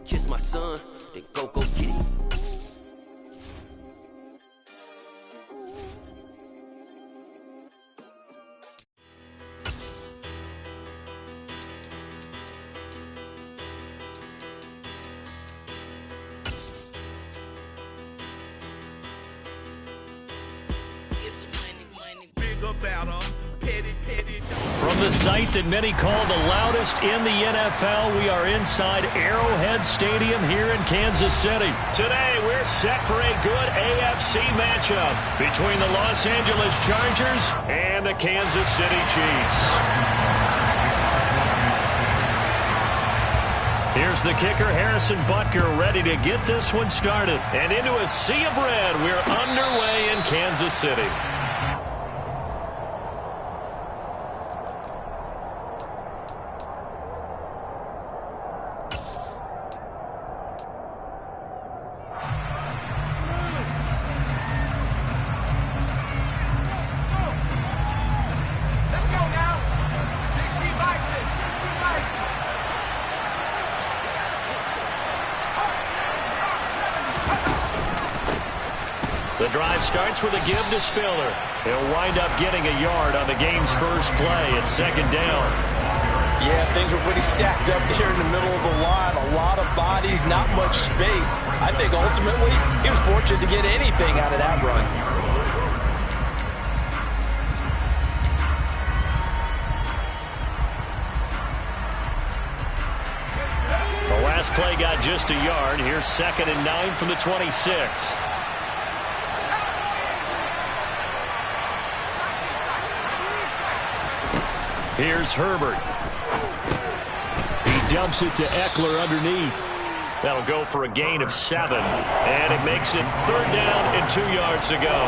kiss my son, then go get it. From the site that many call the loudest in the NFL, we are inside Arrowhead Stadium here in Kansas City. Today, we're set for a good AFC matchup between the Los Angeles Chargers and the Kansas City Chiefs. Here's the kicker, Harrison Butker, ready to get this one started. And into a sea of red, we're underway in Kansas City. The drive starts with a give to Spiller. He'll wind up getting a yard on the game's first play at second down. Yeah, things were pretty stacked up there in the middle of the line. A lot of bodies, not much space. I think ultimately he was fortunate to get anything out of that run. The last play got just a yard. Here's 2nd and 9 from the 26. Here's Herbert. He dumps it to Eckler underneath. That'll go for a gain of 7. And it makes it 3rd down and 2 yards to go.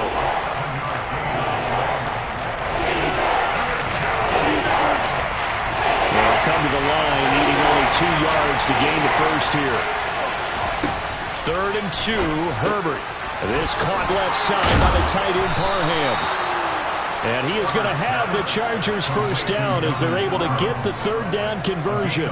They'll come to the line, needing only 2 yards to gain the first here. 3rd and 2, Herbert. This caught left side by the tight end Parham. And he is going to have the Chargers first down as they're able to get the 3rd down conversion.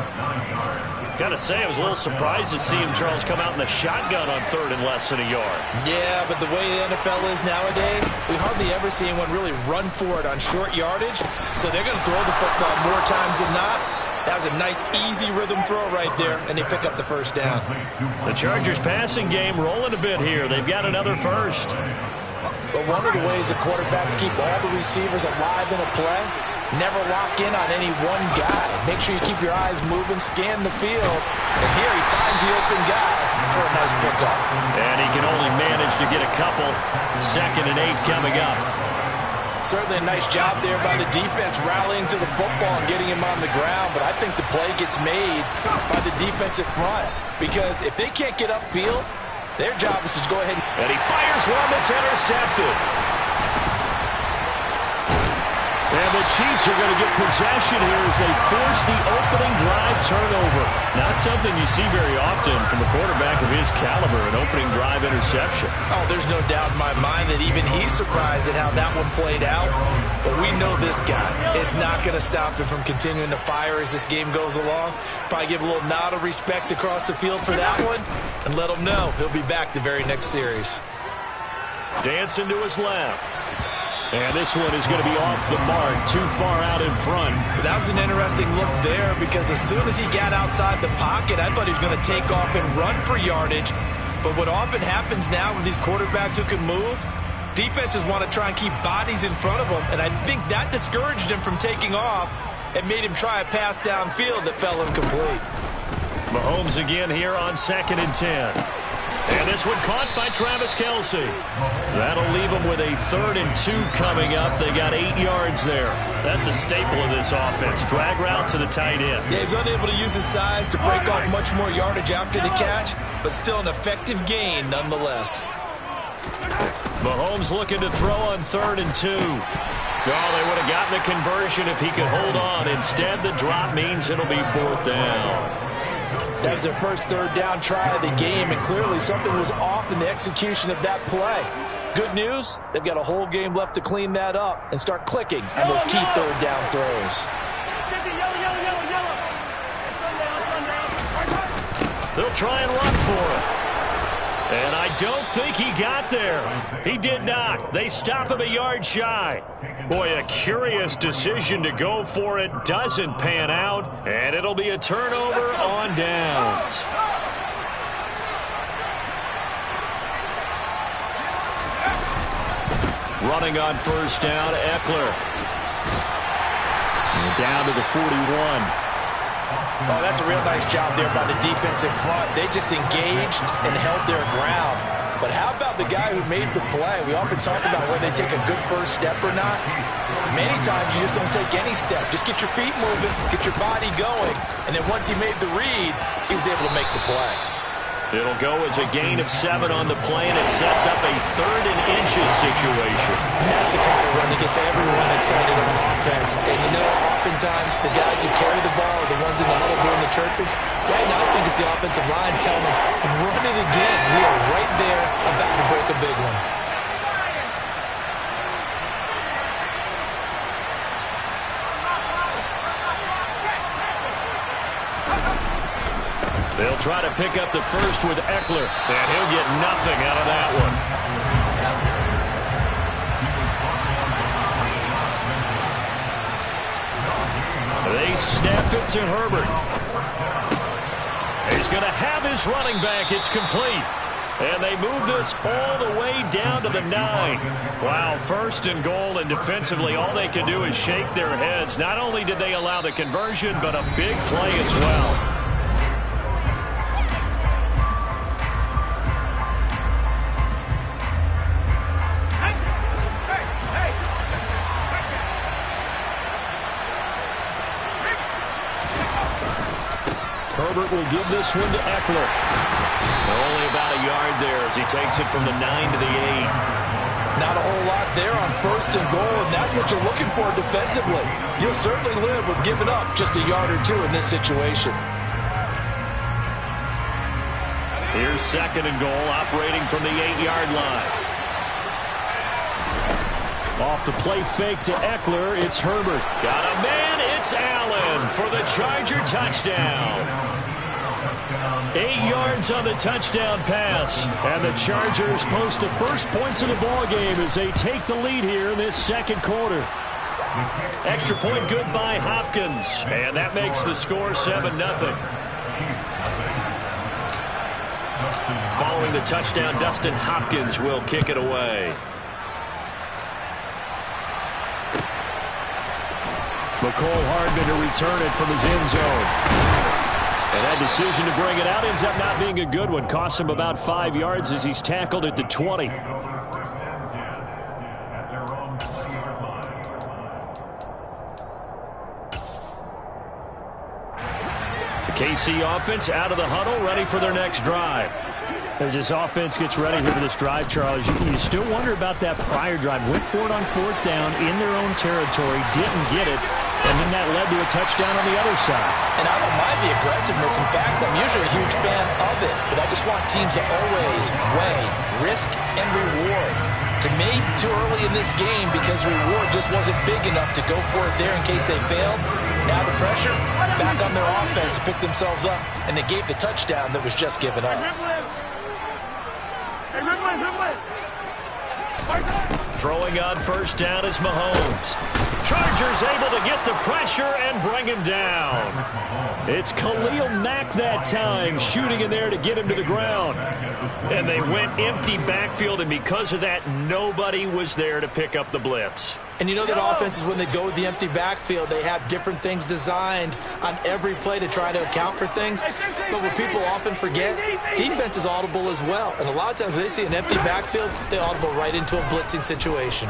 Got to say, I was a little surprised to see him, Charles, come out in the shotgun on 3rd and less than a yard. Yeah, but the way the NFL is nowadays, we hardly ever see anyone really run for it on short yardage. So they're going to throw the football more times than not. That was a nice, easy rhythm throw right there, and they pick up the first down. The Chargers passing game rolling a bit here. They've got another first. But one of the ways the quarterbacks keep all the receivers alive in a play, never lock in on any one guy. Make sure you keep your eyes moving, scan the field. And here he finds the open guy for a nice pickup. And he can only manage to get a couple. 2nd and 8 coming up. Certainly a nice job there by the defense rallying to the football and getting him on the ground. But I think the play gets made by the defensive front. Because if they can't get upfield, their job is to go ahead and he fires one that's intercepted. And the Chiefs are going to get possession here as they force the opening drive turnover. Not something you see very often from a quarterback of his caliber, an opening drive interception. Oh, there's no doubt in my mind that even he's surprised at how that one played out. But we know this guy is not going to stop him from continuing to fire as this game goes along. Probably give a little nod of respect across the field for that one and let him know he'll be back the very next series. Dancing to his left. And this one is going to be off the mark, too far out in front. That was an interesting look there because as soon as he got outside the pocket, I thought he was going to take off and run for yardage. But what often happens now with these quarterbacks who can move, defenses want to try and keep bodies in front of them, and I think that discouraged him from taking off and made him try a pass downfield that fell incomplete. Mahomes again here on 2nd and 10. And this one caught by Travis Kelce. That'll leave them with a 3rd and 2 coming up. They got 8 yards there. That's a staple of this offense. Drag route to the tight end. Yeah, he was unable to use his size to break off much more yardage after the catch, but still an effective gain nonetheless. Mahomes looking to throw on 3rd and 2. Oh, they would have gotten the conversion if he could hold on. Instead, the drop means it'll be 4th down. That was their first 3rd down try of the game, and clearly something was off in the execution of that play. Good news, they've got a whole game left to clean that up and start clicking on those key 3rd down throws. They'll try and run for it. And I don't think he got there. He did not. They stop him a yard shy. Boy, a curious decision to go for it. Doesn't pan out. And it'll be a turnover on downs. Running on first down, Eckler. And down to the 41. Oh, that's a real nice job there by the defense in front. They just engaged and held their ground. But how about the guy who made the play? We often talk about whether they take a good first step or not. Many times you just don't take any step. Just get your feet moving, get your body going. And then once he made the read, he was able to make the play. It'll go as a gain of 7 on the play, and it sets up a 3rd and inches situation. And that's the kind of run that gets everyone excited on offense. And you know, oftentimes the guys who carry the ball are the ones in the huddle doing the chirping. Right now I think it's the offensive line telling them, run it again. We are right there about to break a big one. They'll try to pick up the first with Eckler, and he'll get nothing out of that one. They snap it to Herbert. He's going to have his running back. It's complete. And they move this all the way down to the 9. Wow, 1st and goal, and defensively all they can do is shake their heads. Not only did they allow the conversion, but a big play as well. Herbert will give this one to Eckler. Only about a yard there as he takes it from the 9 to the 8. Not a whole lot there on 1st and goal, and that's what you're looking for defensively. You'll certainly live with giving up just a yard or 2 in this situation. Here's 2nd and goal, operating from the 8-yard line. Off the play fake to Eckler, it's Herbert. Got a man, it's Allen for the Charger touchdown. 8 yards on the touchdown pass. And the Chargers post the first points of the ball game as they take the lead here in this 2nd quarter. Extra point good by Hopkins. And that makes the score 7-0. Following the touchdown, Dustin Hopkins will kick it away. McCole Hardman to return it from his end zone. And that decision to bring it out ends up not being a good one. Costs him about 5 yards as he's tackled at the 20. The KC offense out of the huddle, ready for their next drive. As this offense gets ready here for this drive, Charles, you still wonder about that prior drive. Went for it on 4th down in their own territory, didn't get it, and then that led to a touchdown on the other side. And I don't mind the aggressiveness. In fact, I'm usually a huge fan of it, but I just want teams to always weigh risk and reward. To me, too early in this game because reward just wasn't big enough to go for it there in case they failed. Now the pressure, back on their offense to pick themselves up, and they gave the touchdown that was just given up. Throwing on first down is Mahomes. Chargers able to get the pressure and bring him down. It's Khalil Mack that time, shooting in there to get him to the ground. And they went empty backfield, and because of that, nobody was there to pick up the blitz. And you know that offenses, when they go with the empty backfield, they have different things designed on every play to try to account for things. But what people often forget, defense is audible as well. And a lot of times when they see an empty backfield, they audible right into a blitzing situation.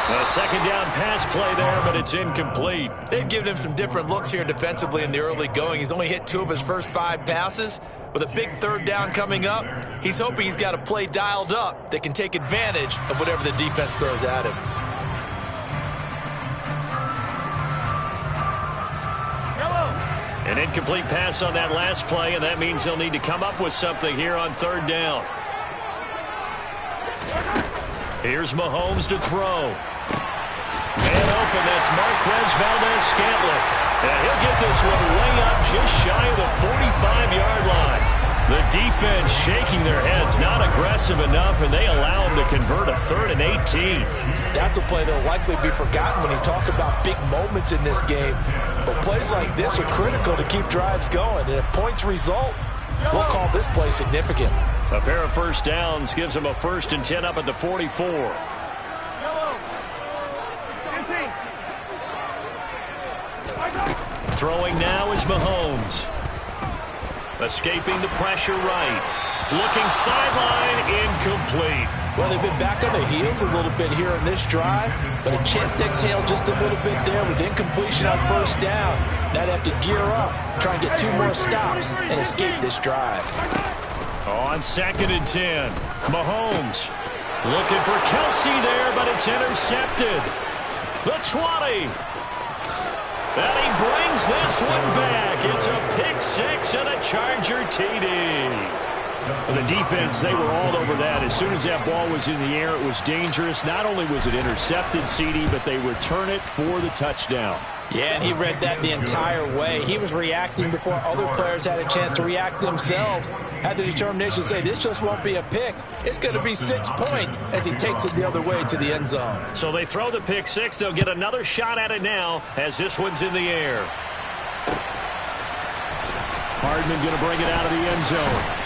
A 2nd down pass play there, but it's incomplete. They've given him some different looks here defensively in the early going. He's only hit 2 of his first 5 passes. With a big 3rd down coming up, he's hoping he's got a play dialed up that can take advantage of whatever the defense throws at him. An incomplete pass on that last play, and that means they'll need to come up with something here on 3rd down. Here's Mahomes to throw. Man open, that's Marquez Valdez-Scantling. And he'll get this one way up just shy of the 45-yard line. The defense shaking their heads, not aggressive enough, and they allow him to convert a 3rd and 18. That's a play that will likely be forgotten when you talk about big moments in this game. But plays like this are critical to keep drives going. And if points result, we'll call this play significant. A pair of first downs gives them a 1st and 10 up at the 44. Throwing now is Mahomes. Escaping the pressure right. Looking sideline, incomplete. Well, they've been back on their heels a little bit here in this drive, but a chance to exhale just a little bit there with incompletion on first down. Now they have to gear up, try and get 2 more stops, and escape this drive. On 2nd and 10, Mahomes looking for Kelsey there, but it's intercepted. The 20. And he brings this one back. It's a pick 6 and a Charger TD. The defense, they were all over that. As soon as that ball was in the air, it was dangerous. Not only was it intercepted, CD, but they return it for the touchdown. Yeah, and he read that the entire way. He was reacting before other players had a chance to react themselves. Had the determination to say, this just won't be a pick. It's going to be 6 points as he takes it the other way to the end zone. So they throw the pick 6. They'll get another shot at it now as this one's in the air. Hardman going to bring it out of the end zone.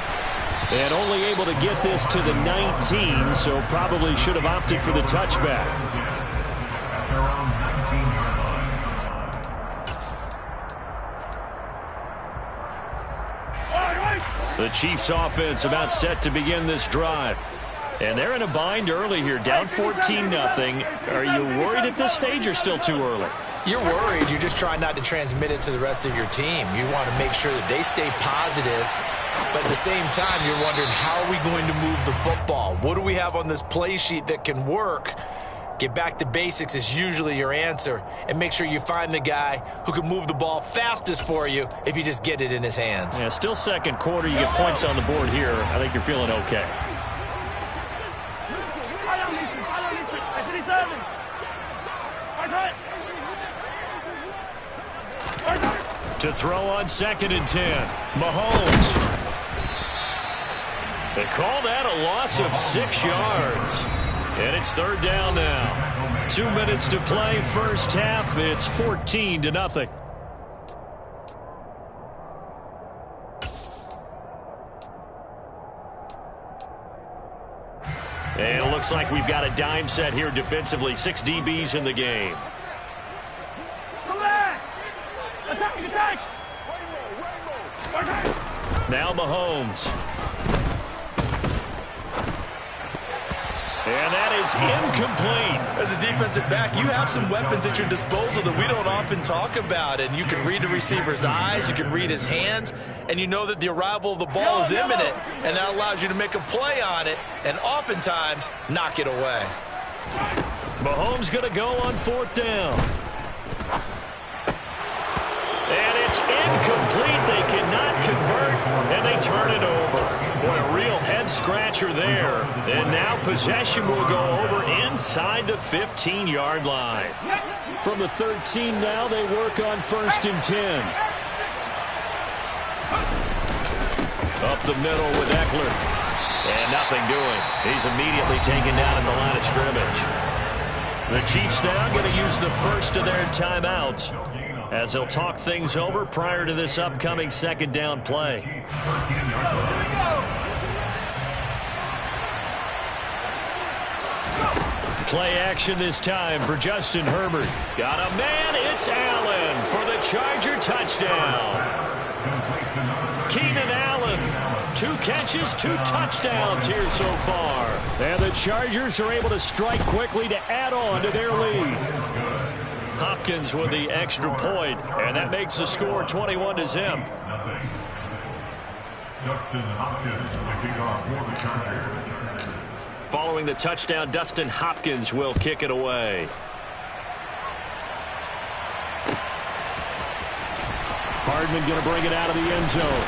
And only able to get this to the 19, so probably should have opted for the touchback. The Chiefs offense about set to begin this drive. And they're in a bind early here, down 14-0. Are you worried at this stage or still too early? You're worried. You're just trying not to transmit it to the rest of your team. You want to make sure that they stay positive. But at the same time, you're wondering, how are we going to move the football? What do we have on this play sheet that can work? Get back to basics is usually your answer. And make sure you find the guy who can move the ball fastest for you if you just get it in his hands. Yeah, still second quarter. You get points on the board here. I think you're feeling okay. To throw on 2nd and 10. Mahomes. They call that a loss of 6 yards. And it's 3rd down now. 2 minutes to play, first half. It's 14-0. And it looks like we've got a dime set here defensively. 6 DBs in the game. Now Mahomes. And that is incomplete. As a defensive back, you have some weapons at your disposal that we don't often talk about. And you can read the receiver's eyes, you can read his hands, and you know that the arrival of the ball is imminent. And that allows you to make a play on it and oftentimes knock it away. Mahomes going to go on 4th down. And it's incomplete. They cannot convert, and they turn it over. Boy, a real head-scratcher there. And now possession will go over inside the 15-yard line. From the 13 now, they work on 1st and 10. Up the middle with Eckler. And nothing doing. He's immediately taken down at the line of scrimmage. The Chiefs now going to use the first of their timeouts as they'll talk things over prior to this upcoming 2nd down play. Play action this time for Justin Herbert. Got a man, it's Allen for the Charger touchdown. Keenan Allen, 2 catches, 2 touchdowns here so far. And the Chargers are able to strike quickly to add on to their lead. Hopkins with the extra point, and that makes the score 21-0. Justin Hopkins, the kickoff for the Chargers. Following the touchdown, Dustin Hopkins will kick it away. Hardman going to bring it out of the end zone.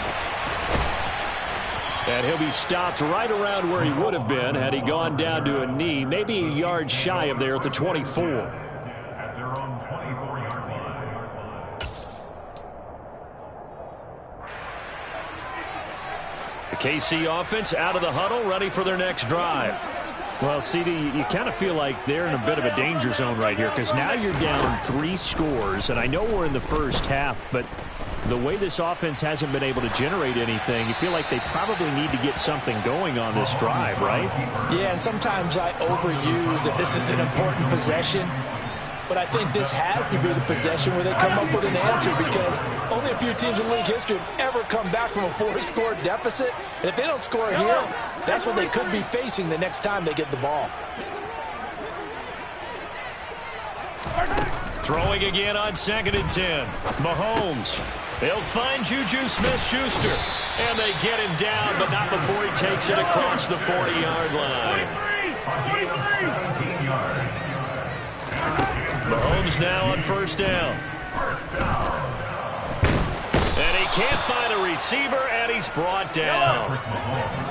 And he'll be stopped right around where he would have been had he gone down to a knee, maybe a yard shy of there at the 24. The KC offense out of the huddle, ready for their next drive. Well, CD, you kind of feel like they're in a bit of a danger zone right here because now you're down 3 scores, and I know we're in the first half, but the way this offense hasn't been able to generate anything, you feel like they probably need to get something going on this drive, right? Yeah, and sometimes I overuse that this is an important possession, but I think this has to be the possession where they come up with an answer because only a few teams in league history have ever come back from a 4-score deficit. And if they don't score here, that's what they could be facing the next time they get the ball. Throwing again on 2nd and 10. Mahomes. They'll find Juju Smith-Schuster. And they get him down, but not before he takes it across the 40-yard line. Mahomes now on 1st down. And he can't find a receiver, and he's brought down.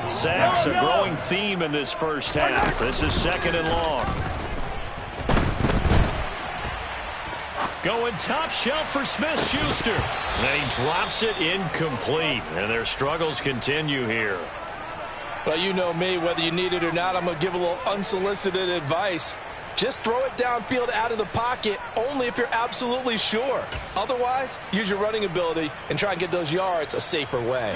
Sacks a growing theme in this first half. This is 2nd and long. Going top shelf for Smith-Schuster. And he drops it incomplete. And their struggles continue here. Well, you know me, whether you need it or not, I'm going to give a little unsolicited advice. Just throw it downfield out of the pocket only if you're absolutely sure. Otherwise, use your running ability and try and get those yards a safer way.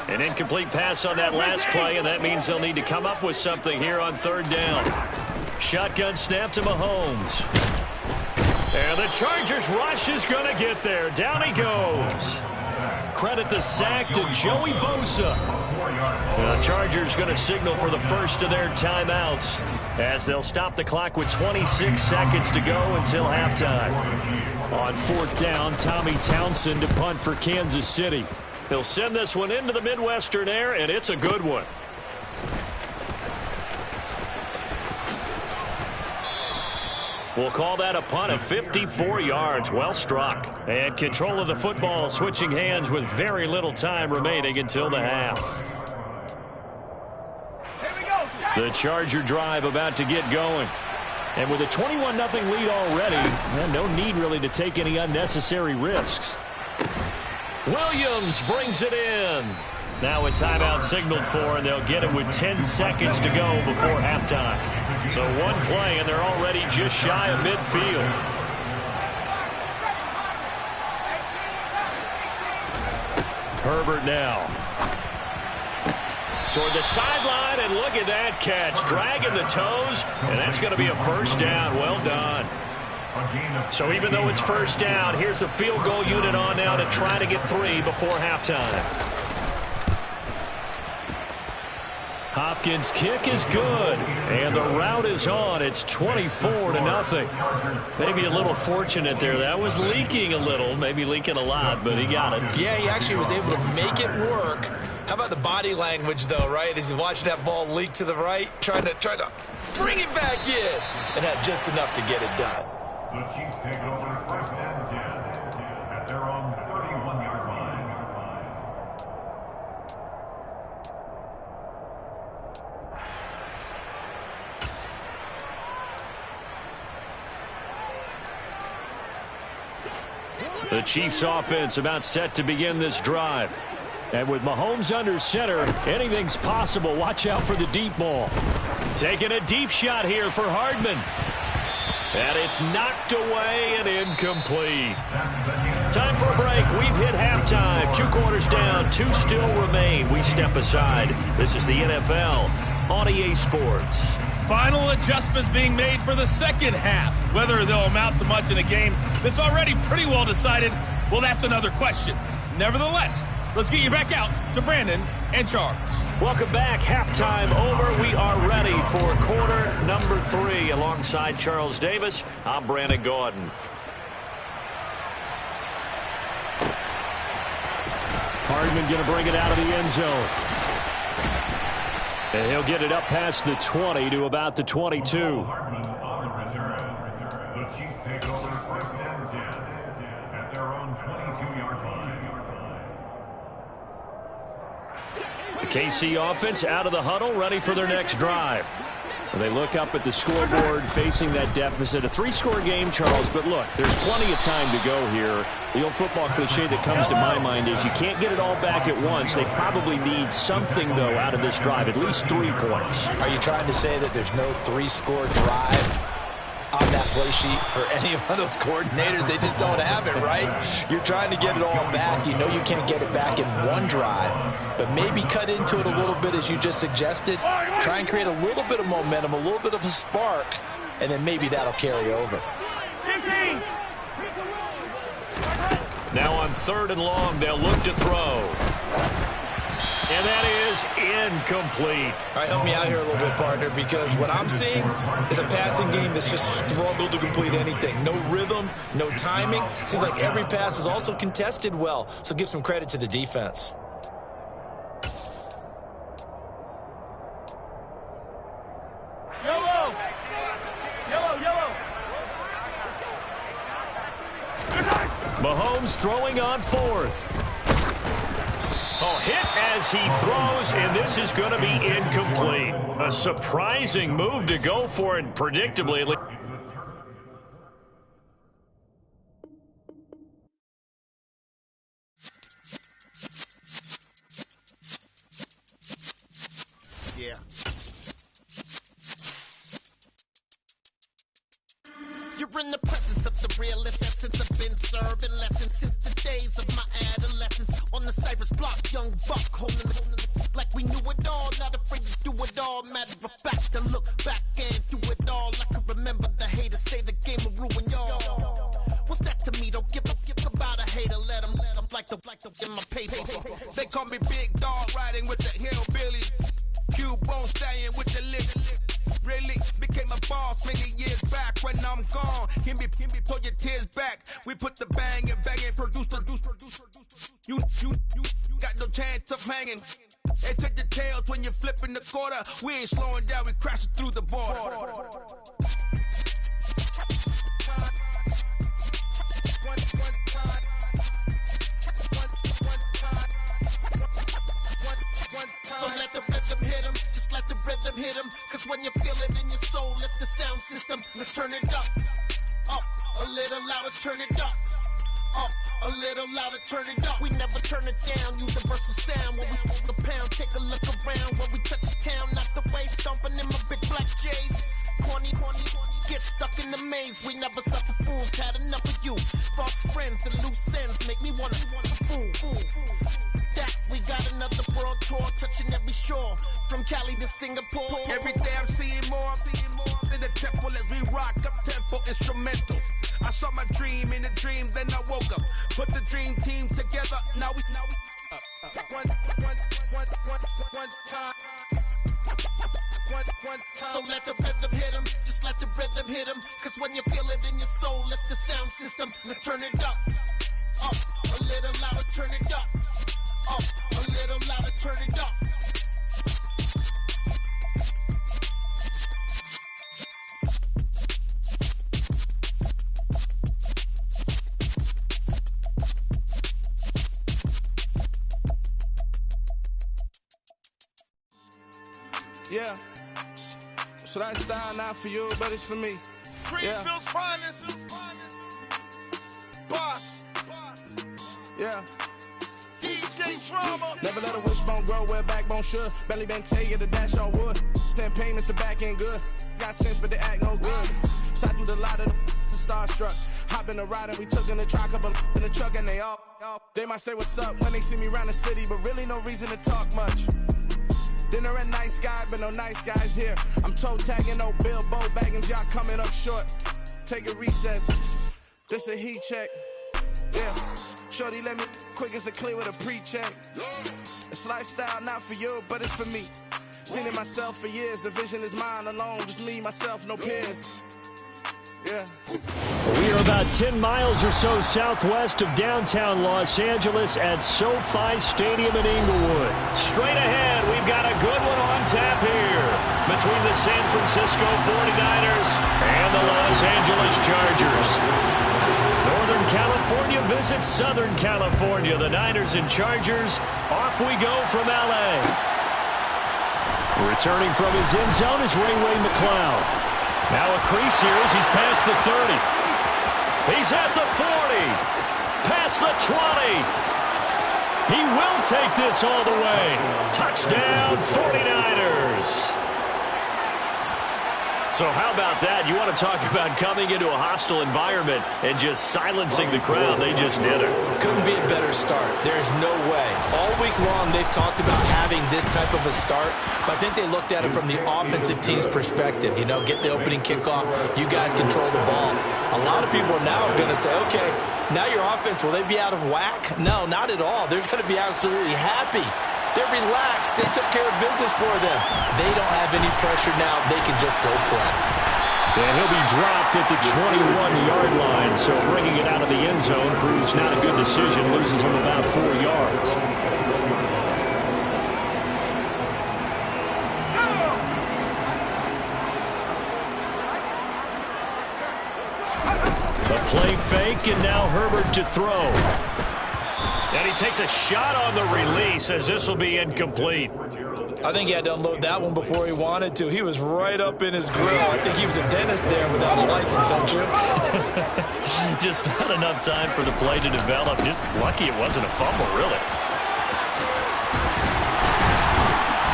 An incomplete pass on that last play, and that means they'll need to come up with something here on 3rd down. Shotgun snap to Mahomes. And the Chargers rush is going to get there. Down he goes. Credit the sack to Joey Bosa. The Chargers going to signal for the first of their timeouts as they'll stop the clock with 26 seconds to go until halftime. On 4th down, Tommy Townsend to punt for Kansas City. He'll send this one into the Midwestern air, and it's a good one. We'll call that a punt of 54 yards. Well struck. And control of the football switching hands with very little time remaining until the half. The Charger drive about to get going. And with a 21-0 lead already, no need really to take any unnecessary risks. Williams brings it in. Now a timeout signaled for, and they'll get it with 10 seconds to go before halftime. So one play, and they're already just shy of midfield. Herbert now. Toward the sideline, and look at that catch. Dragging the toes, and that's going to be a 1st down. Well done. So even though it's 1st down, here's the field goal unit on now to try to get 3 before halftime. Hopkins' kick is good, and the route is on. It's 24-0. Maybe a little fortunate there. That was leaking a little, maybe leaking a lot, but he got it. Yeah, he actually was able to make it work. How about the body language, though, right? As he watched that ball leak to the right, trying to bring it back in, and had just enough to get it done. The Chiefs take over 1st and 10 at their own 31-yard line. The Chiefs offense about set to begin this drive. And with Mahomes under center, anything's possible. Watch out for the deep ball. Taking a deep shot here for Hardman. And it's knocked away and incomplete. Time for a break. We've hit halftime. 2 quarters down, 2 still remain. We step aside. This is the NFL on EA Sports. Final adjustments being made for the 2nd half. Whether they'll amount to much in a game that's already pretty well decided, well, that's another question. Nevertheless, let's get you back out to Brandon and Charles. Welcome back. Halftime over. We are ready for quarter number 3. Alongside Charles Davis, I'm Brandon Gordon. Hardman going to bring it out of the end zone. And he'll get it up past the 20 to about the 22. Hardman on the return. The Chiefs take over 1st and 10 at their own 22-yard line. The KC offense out of the huddle, ready for their next drive. They look up at the scoreboard facing that deficit. A 3-score game, Charles, but look, there's plenty of time to go here. The old football cliche that comes to my mind is you can't get it all back at once. They probably need something, though, out of this drive, at least 3 points. Are you trying to say that there's no 3-score drive on that play sheet for any of those coordinators? They just don't have it, right? You're trying to get it all back. You know you can't get it back in one drive, but maybe cut into it a little bit as you just suggested. Try and create a little bit of momentum, a little bit of a spark, and then maybe that'll carry over. Now on 3rd and long, they'll look to throw. And that is incomplete. All right, help me out here a little bit, partner, because what I'm seeing is a passing game that's just struggled to complete anything. No rhythm, no timing. Seems like every pass is also contested well, so give some credit to the defense. Yellow! Yellow, yellow! Mahomes throwing on 4th. Oh, hit as he throws, and this is going to be incomplete. A surprising move to go for it, predictably. Yeah. You're in the presence of the realest essence. I've been serving lessons since the days of my adolescence. On the Cypress block, young buck holding the like we knew it all, not afraid to do it all. Matter of fact, to look back and do it all. I can remember the haters say the game will ruin y'all. What's that to me? Don't give about a hater. Let them like the in my paper. They call me Big Dog, riding with the hillbillies. Cube-bone stallion with the lip. Really became a boss many years back. When I'm gone, can be pull your tears back. We put the bang and produce. You got no chance of hanging. They take the tails when you're flipping the quarter. We ain't slowing down, we crashing through the border. So let the rhythm hit him, just let the rhythm hit him. Cause when you feel it in your soul, lift the sound system. Let's turn it up, a little louder, turn it up. A little louder, turn it up. We never turn it down, universal sound. When we hold the pound, take a look around. When we touch the town, not the way, stomping in my big black J's. Corny, get stuck in the maze. We never suffer fools, had enough of you. False friends and loose ends make me wanna fool. That we got another world tour, touching every shore. From Cali to Singapore. Every day I'm seeing more in the temple as we rock up tempo instrumentals. I saw my dream in a dream, then I woke up. Put the dream team together, now we one time. So let the rhythm hit him, just let the rhythm hit him. Cause when you feel it in your soul, lift the sound system. Let's turn it up, a little louder, turn it up, a little louder, turn it up. Yeah. So that style not for you, but it's for me. Greenfield's finest. Boss. Yeah. DJ Drama. Never let a wishbone grow where a backbone should. Belly been tell you the dash all wood. 10 payments, the back end good. Got sense, but they act no good. Shot through the lot of the starstruck. Hop in the ride and we took in the truck, up in the truck and they all. They might say what's up when they see me around the city, but really no reason to talk much. Dinner at nice guy, but no nice guys here. I'm toe tagging, no Bilbo bagging, y'all coming up short. Take a recess. This a heat check. Yeah. Shorty let me quick as a clear with a pre-check. It's lifestyle not for you, but it's for me. Seen it myself for years. The vision is mine alone. Just me, myself, no peers. Yeah. We are about 10 miles or so southwest of downtown Los Angeles at SoFi Stadium in Inglewood. Straight ahead, we've got a good one on tap here between the San Francisco 49ers and the Los Angeles Chargers. Northern California visits Southern California. The Niners and Chargers, off we go from L.A. Returning from his end zone is Ray McCloud. Now a crease here as he's past the 30. He's at the 40. Past the 20. He will take this all the way. Touchdown, 49ers. So how about that? You want to talk about coming into a hostile environment and just silencing the crowd. They just did it. Couldn't be a better start. There is no way. All week long they've talked about having this type of a start, but I think they looked at it from the offensive team's perspective. You know, get the opening kickoff. You guys control the ball. A lot of people are now going to say, okay, now your offense, will they be out of whack? No, not at all. They're going to be absolutely happy. They're relaxed. They took care of business for them. They don't have any pressure now. They can just go play. And he'll be dropped at the 21-yard line, so bringing it out of the end zone proves not a good decision. Loses him about 4 yards. The play fake, and now Herbert to throw. And he takes a shot on the release as this will be incomplete. I think he had to unload that one before he wanted to. He was right up in his grill. I think he was a dentist there without a license, don't you? Just not enough time for the play to develop. Just lucky it wasn't a fumble, really.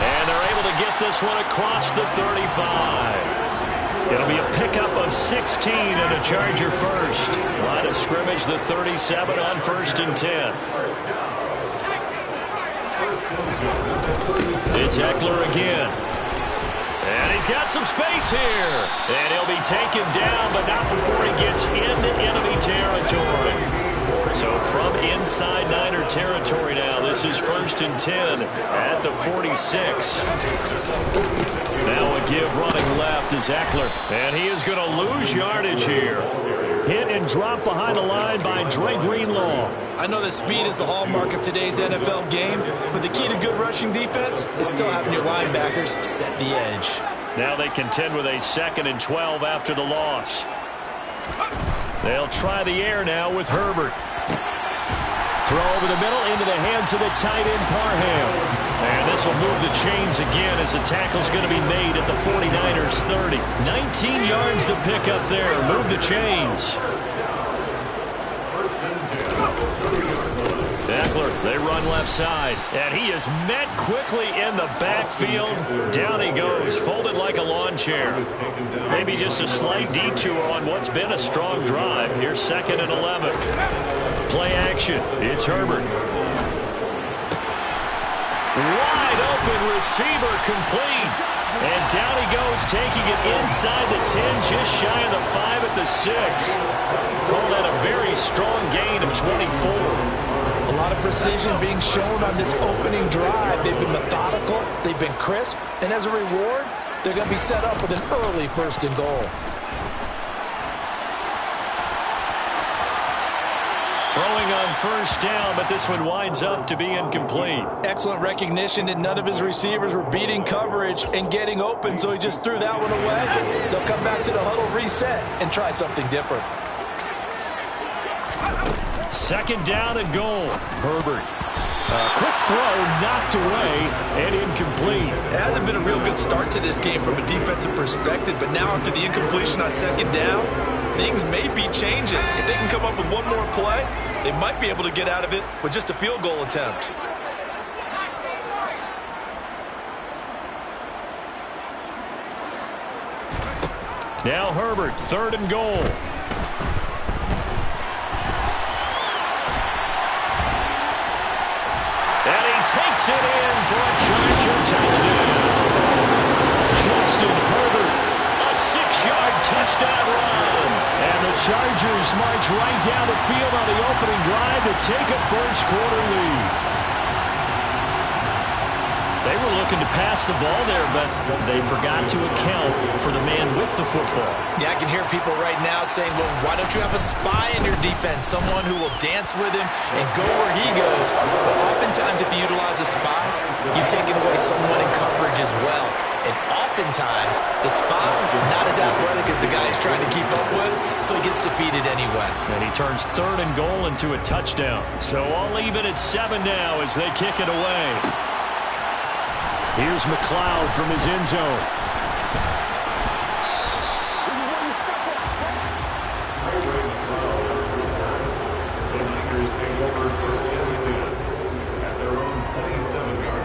And they're able to get this one across the 35. It'll be a pickup of 16 and a Charger first. Line of scrimmage, the 37 on 1st and 10. It's Eckler again. And he's got some space here. And he'll be taken down, but not before he gets into enemy territory. So from inside Niner territory now, this is 1st and 10 at the 46. Now a give running left is Eckler. And he is going to lose yardage here. Hit and drop behind the line by Dre Greenlaw. I know that speed is the hallmark of today's NFL game, but the key to good rushing defense is still having your linebackers set the edge. Now they contend with a 2nd and 12 after the loss. They'll try the air now with Herbert. Throw over the middle into the hands of the tight end Parham. And this will move the chains again as the tackle's going to be made at the 49ers 30. 19 yards to pick up there. Move the chains. Eckler, they run left side. And he is met quickly in the backfield. Down he goes, folded like a lawn chair. Maybe just a slight detour on what's been a strong drive. Here's 2nd and 11. Play action. It's Herbert. Wide open receiver complete. And down he goes, taking it inside the 10, just shy of the 5 at the 6. Call that a very strong gain of 24. A lot of precision being shown on this opening drive. They've been methodical, they've been crisp, and as a reward, they're going to be set up with an early 1st and goal. Throwing on 1st down, but this one winds up to be incomplete. Excellent recognition that none of his receivers were beating coverage and getting open, so he just threw that one away. They'll come back to the huddle, reset, and try something different. 2nd down and goal. Herbert. Quick throw, knocked away, and incomplete. It hasn't been a real good start to this game from a defensive perspective, but now after the incompletion on 2nd down, things may be changing. If they can come up with one more play, they might be able to get out of it with just a field goal attempt. Now Herbert, 3rd and goal. And he takes it in for a Charger touchdown. Justin Herbert, a 6-yard touchdown run. And the Chargers march right down the field on the opening drive to take a 1st quarter lead. They were looking to pass the ball there, but they forgot to account for the man with the football. Yeah, I can hear people right now saying, well, why don't you have a spy in your defense, someone who will dance with him and go where he goes? But oftentimes, if you utilize a spy, you've taken away someone in coverage as well. And oftentimes, the spy, not as athletic as the guy he's trying to keep up with, so he gets defeated anyway. And he turns 3rd and goal into a touchdown. So all even at 7 now as they kick it away. Here's McLeod from his end zone. The Niners take over first and 10 at their own 27-yard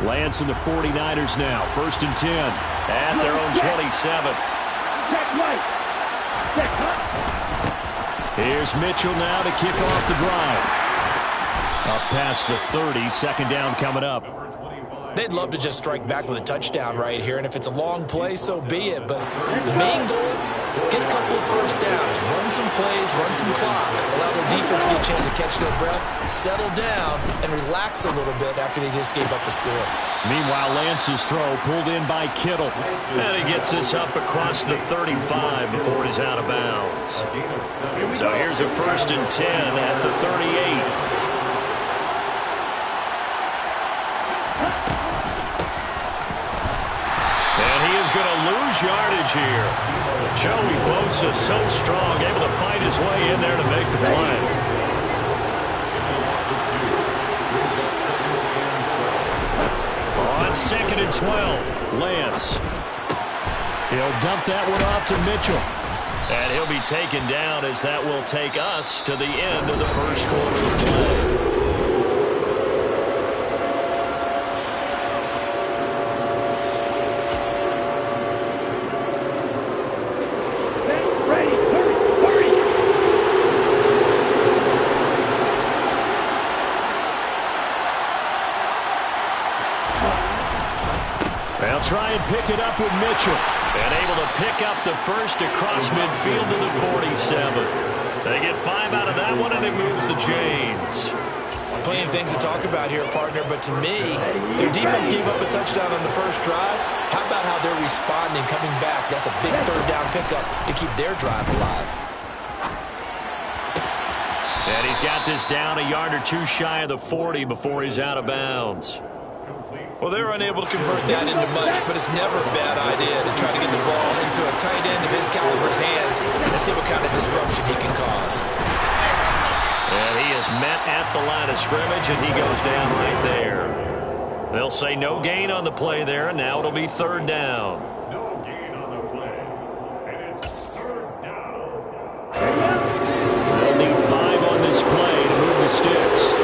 line. Lance and the 49ers now. First and 10 at their own 27. Here's Mitchell now to kick off the drive. Up past the 30, second down coming up. They'd love to just strike back with a touchdown right here, and if it's a long play, so be it. But the main goal, get a couple of first downs, run some plays, run some clock, allow their defense to get a chance to catch their breath, settle down, and relax a little bit after they just gave up a score. Meanwhile, Lance's throw pulled in by Kittle. And he gets this up across the 35 before he's out of bounds. So here's a first and 10 at the 38. Going to lose yardage here. Joey Bosa so strong, able to fight his way in there to make the play. On second and 12, Lance. He'll dump that one off to Mitchell. And he'll be taken down as that will take us to the end of the first quarter of play. They'll try and pick it up with Mitchell. And able to pick up the first across midfield to the 47. They get 5 out of that one, and it moves the chains. Plenty of things to talk about here, partner, but to me, their defense gave up a touchdown on the first drive. How about how they're responding, coming back? That's a big third down pickup to keep their drive alive. And he's got this down a yard or two shy of the 40 before he's out of bounds. Well, they were unable to convert that into much, but it's never a bad idea to try to get the ball into a tight end of his caliber's hands and see what kind of disruption he can cause. And he is met at the line of scrimmage, and he goes down right there. They'll say no gain on the play there, and now it'll be third down. No gain on the play, and it's third down. They'll need 5 on this play to move the sticks.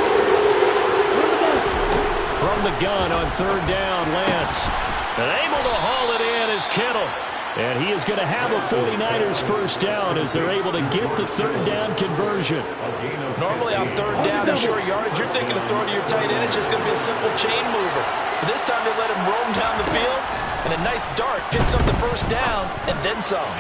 From the gun on third down, Lance. And able to haul it in is Kittle. And he is going to have a 49ers first down as they're able to get the third down conversion. Normally on third down and short yardage, you're thinking of throwing to your tight end. It's just going to be a simple chain mover. But this time they let him roam down the field, and a nice dart picks up the first down and then some.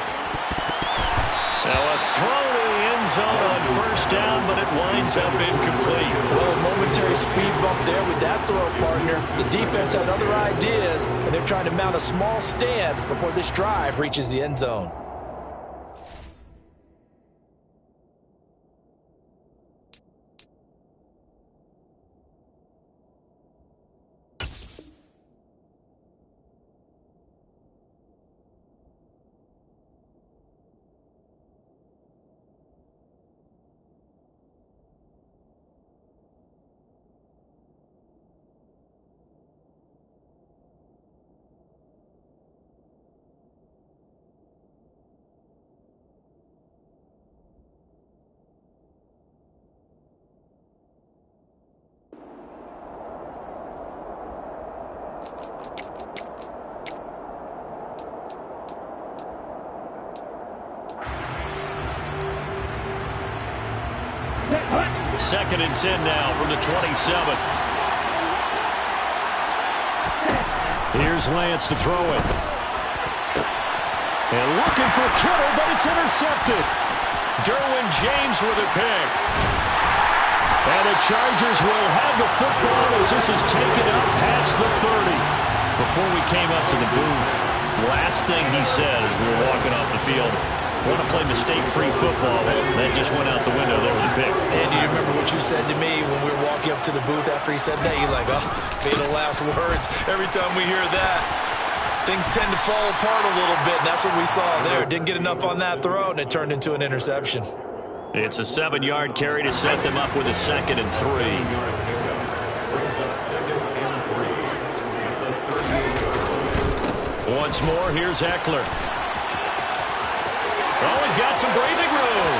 Now a throw to the end zone on first down, but it winds up incomplete. Well, a momentary speed bump there with that throw, partner. The defense had other ideas, and they're trying to mount a small stand before this drive reaches the end zone. Second and 10 now from the 27. Here's Lance to throw it. And looking for Kittle, but it's intercepted. Derwin James with a pick. And the Chargers will have the football as this is taken up past the 30. Before we came up to the booth, last thing he said as we were walking off the field, want to play mistake-free football. That just went out the window there with a pick. And do you remember what you said to me when we were walking up to the booth after he said that? You're like, oh, fatal last words. Every time we hear that, things tend to fall apart a little bit, and that's what we saw there. Didn't get enough on that throw, and it turned into an interception. It's a 7-yard carry to set them up with a second and 3. once more. Here's Eckler. Oh, he's got some breathing room.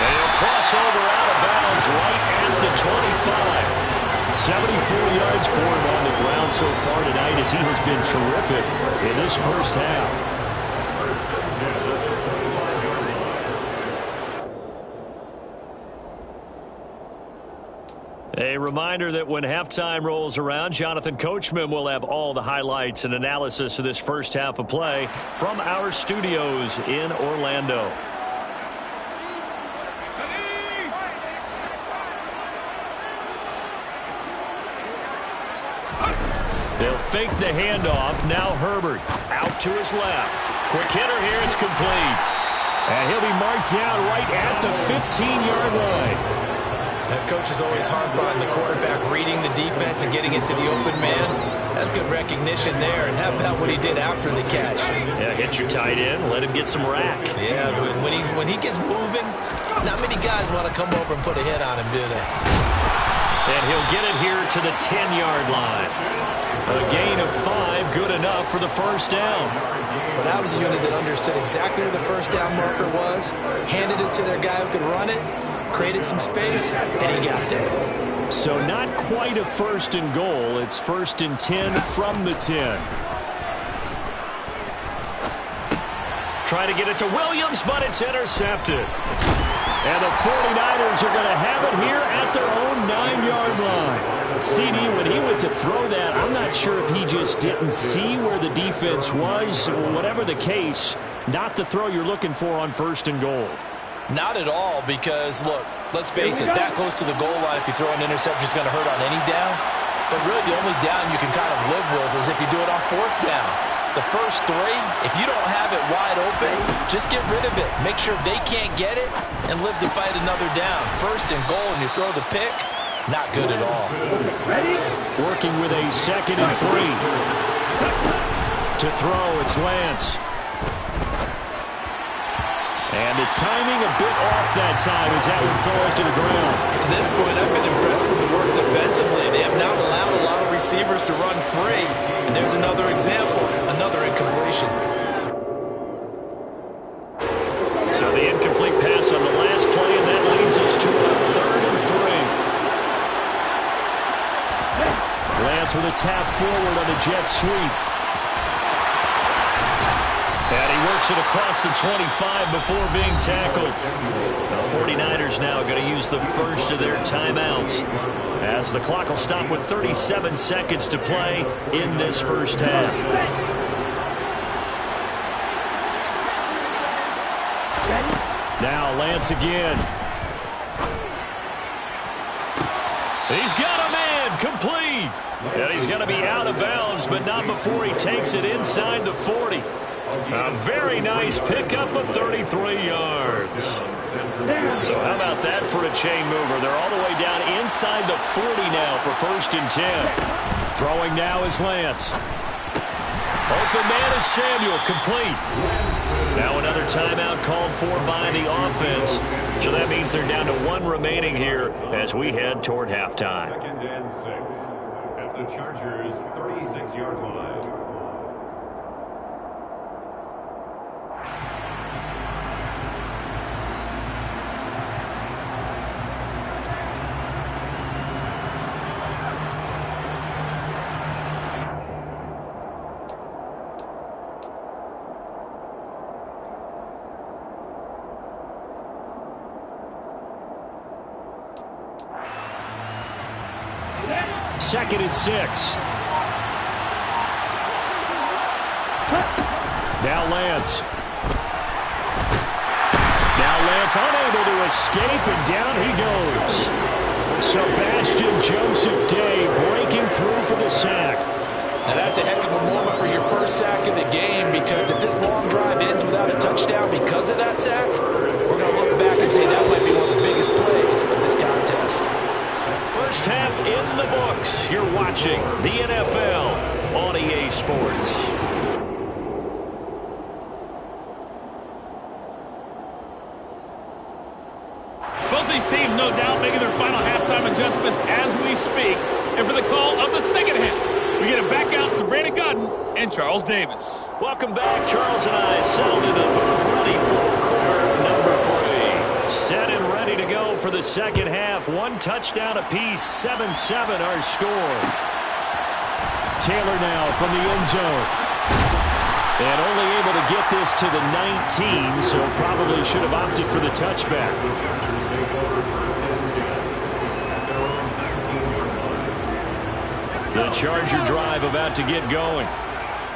And he'll cross over out of bounds right at the 25. 74 yards for him on the ground so far tonight as he has been terrific in this first half. A reminder that when halftime rolls around, Jonathan Coachman will have all the highlights and analysis of this first half of play from our studios in Orlando. They'll fake the handoff. Now Herbert out to his left. Quick hitter here. It's complete. And he'll be marked down right at the 15-yard line. That coach is always hard on the quarterback, reading the defense and getting it to the open man. That's good recognition there. And how about what he did after the catch? Yeah, hit your tight end, let him get some rack. Yeah, when he gets moving, not many guys want to come over and put a hit on him, do they? And he'll get it here to the 10-yard line. A gain of 5, good enough for the first down. Well, that was a unit that understood exactly where the first down marker was, handed it to their guy who could run it, created some space, and he got there. So not quite a first and goal. It's first and 10 from the 10. Try to get it to Williams, but it's intercepted. And the 49ers are going to have it here at their own 9-yard line. CD, when he went to throw that, I'm not sure if he just didn't see where the defense was. Whatever the case, not the throw you're looking for on first and goal. Not at all, because, look, let's face it, that close to the goal line, if you throw an interception, is going to hurt on any down. But really, the only down you can kind of live with is if you do it on fourth down. The first 3, if you don't have it wide open, just get rid of it. Make sure they can't get it and live to fight another down. First and goal, and you throw the pick, not good at all. Working with a second and 3. To throw, it's Lance. And the timing a bit off that time as that one falls to the ground. To this point, I've been impressed with the work defensively. They have not allowed a lot of receivers to run free. And there's another example, another incompletion. So the incomplete pass on the last play, and that leads us to a 3rd and 3. Lance with a tap forward on the jet sweep. And he works it across the 25 before being tackled. The 49ers now going to use the first of their timeouts as the clock will stop with 37 seconds to play in this first half. Now Lance again. He's got a man complete. And he's going to be out of bounds, but not before he takes it inside the 40. A very nice pickup of 33 yards. So how about that for a chain mover? They're all the way down inside the 40 now for first and 10. Throwing now is Lance. Open man is Samuel, complete. Now another timeout called for by the offense. So that means they're down to 1 remaining here as we head toward halftime. 2nd and 6 at the Chargers' 36-yard line. Second and 6. Now Lance. Unable to escape, and down he goes. Sebastian Joseph Day breaking through for the sack. Now that's a heck of a moment for your first sack of the game, because if this long drive ends without a touchdown because of that sack, we're going to look back and say that might be one of the biggest plays of this contest. First half in the books. You're watching the NFL on EA Sports. Both these teams, no doubt, making their final halftime adjustments as we speak. And for the call of the second half, We get it back out to Brandon Gaudin and Charles Davis. Welcome back. Charles and I settled in the booth ready for quarter number 3. Set and ready to go for the second half. 1 touchdown apiece, 7-7 our score. Taylor now from the end zone. And only able to get this to the 19, so probably should have opted for the touchback. The Charger drive about to get going.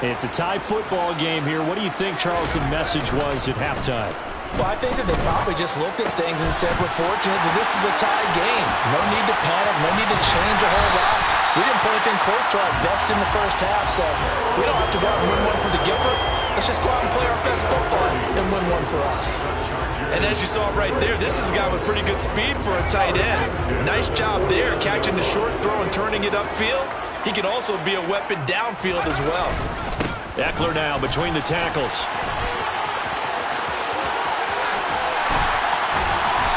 It's a tie football game here. What do you think, Charles, the message was at halftime? Well, I think that they probably just looked at things and said, we're fortunate that this is a tie game. No need to panic, no need to change a whole lot. We didn't play anything close to our best in the first half, so we don't have to go out and win one for the Gipper. Let's just go out and play our best football and win one for us. And as you saw right there, this is a guy with pretty good speed for a tight end. Nice job there, catching the short throw and turning it upfield. He can also be a weapon downfield as well. Eckler now between the tackles.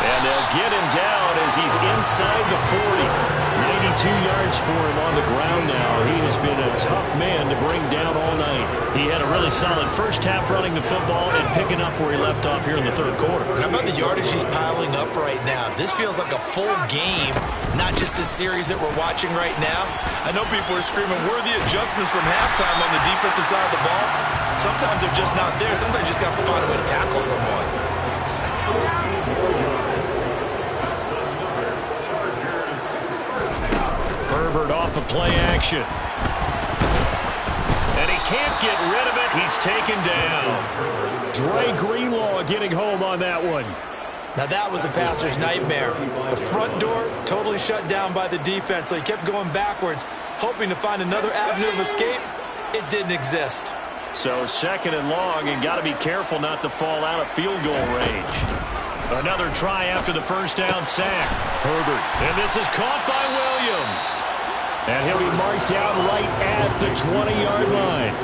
And they'll get him down as he's inside the 40. 92 yards for him on the ground now. He has been a tough man to bring down all night. He had a really solid first half running the football and picking up where he left off here in the third quarter. How about the yardage he's piling up right now? This feels like a full game, not just this series that we're watching right now. I know people are screaming, where are the adjustments from halftime on the defensive side of the ball? Sometimes they're just not there. Sometimes you just got to find a way to tackle someone. Herbert off of play action. And he can't get rid of it. He's taken down. Dre Greenlaw getting home on that one. Now that was a passer's nightmare. The front door totally shut down by the defense, so he kept going backwards, hoping to find another avenue of escape. It didn't exist. So second and long, and got to be careful not to fall out of field goal range. Another try after the first down sack. Herbert. And this is caught by Williams. And he'll be marked down right at the 20-yard line.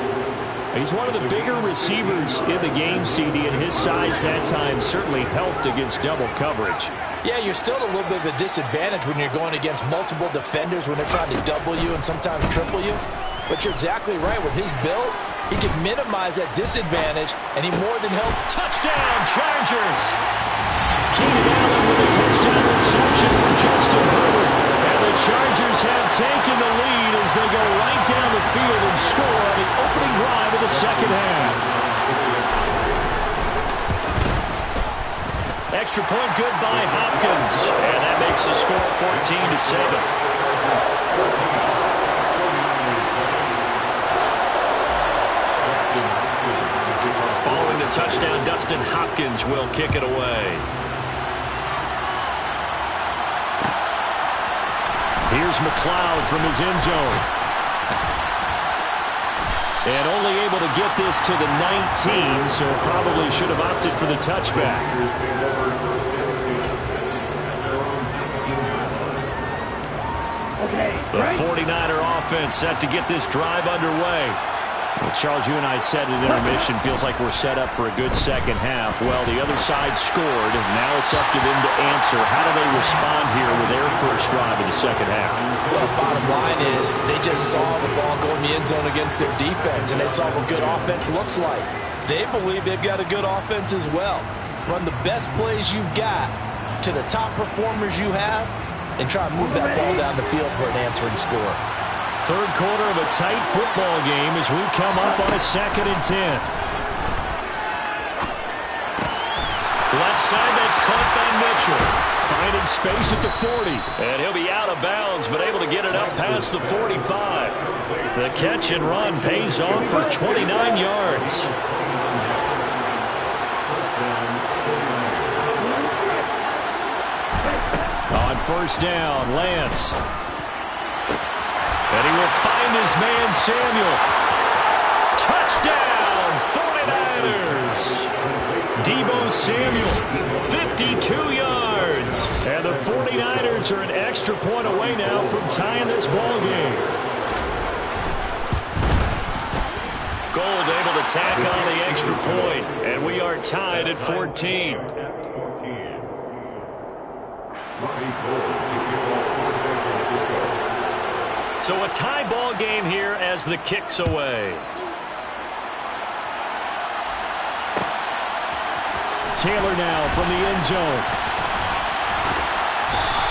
He's one of the bigger receivers in the game, CD, and his size that time certainly helped against double coverage. Yeah, you're still at a little bit of a disadvantage when you're going against multiple defenders when they're trying to double you and sometimes triple you. But you're exactly right. With his build, he can minimize that disadvantage, and he more than helped. Touchdown, Chargers! Keenan Allen with a touchdown reception from Justin Herbert. And the Chargers have taken the lead as they go right down the field and score on the opening drive of the second half. Extra point good by Hopkins. And that makes the score 14-7. Following the touchdown, Dustin Hopkins will kick it away. Here's McLeod from his end zone. And only able to get this to the 19, so probably should have opted for the touchback. The 49er offense set to get this drive underway. Well, Charles, you and I said at intermission, feels like we're set up for a good second half. Well, the other side scored, and now it's up to them to answer. How do they respond here with their first drive of the second half? Well, the bottom line is they just saw the ball go in the end zone against their defense, and they saw what good offense looks like. They believe they've got a good offense as well. Run the best plays you've got to the top performers you have, and try and move that ball down the field for an answering score. Third quarter of a tight football game as we come up on a 2nd and 10. Left side, that's caught by Mitchell. Finding space at the 40. And he'll be out of bounds, but able to get it up past the 45. The catch and run pays off for 29 yards. On first down, Lance. And he will find his man, Samuel. Touchdown, 49ers. Deebo Samuel, 52 yards. And the 49ers are an extra point away now from tying this ball game. Gold able to tack on the extra point, and we are tied at 14. So a tie ball game here as the kick's away. Taylor now from the end zone.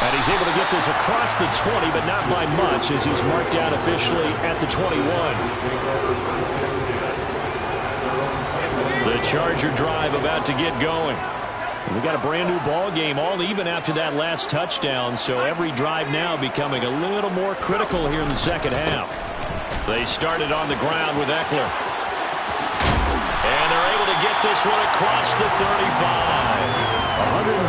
And he's able to get this across the 20, but not by much as he's marked down officially at the 21. The Charger drive about to get going. We got a brand new ball game, all even after that last touchdown, so every drive now becoming a little more critical here in the second half. They started on the ground with Eckler. And they're able to get this one across the 35.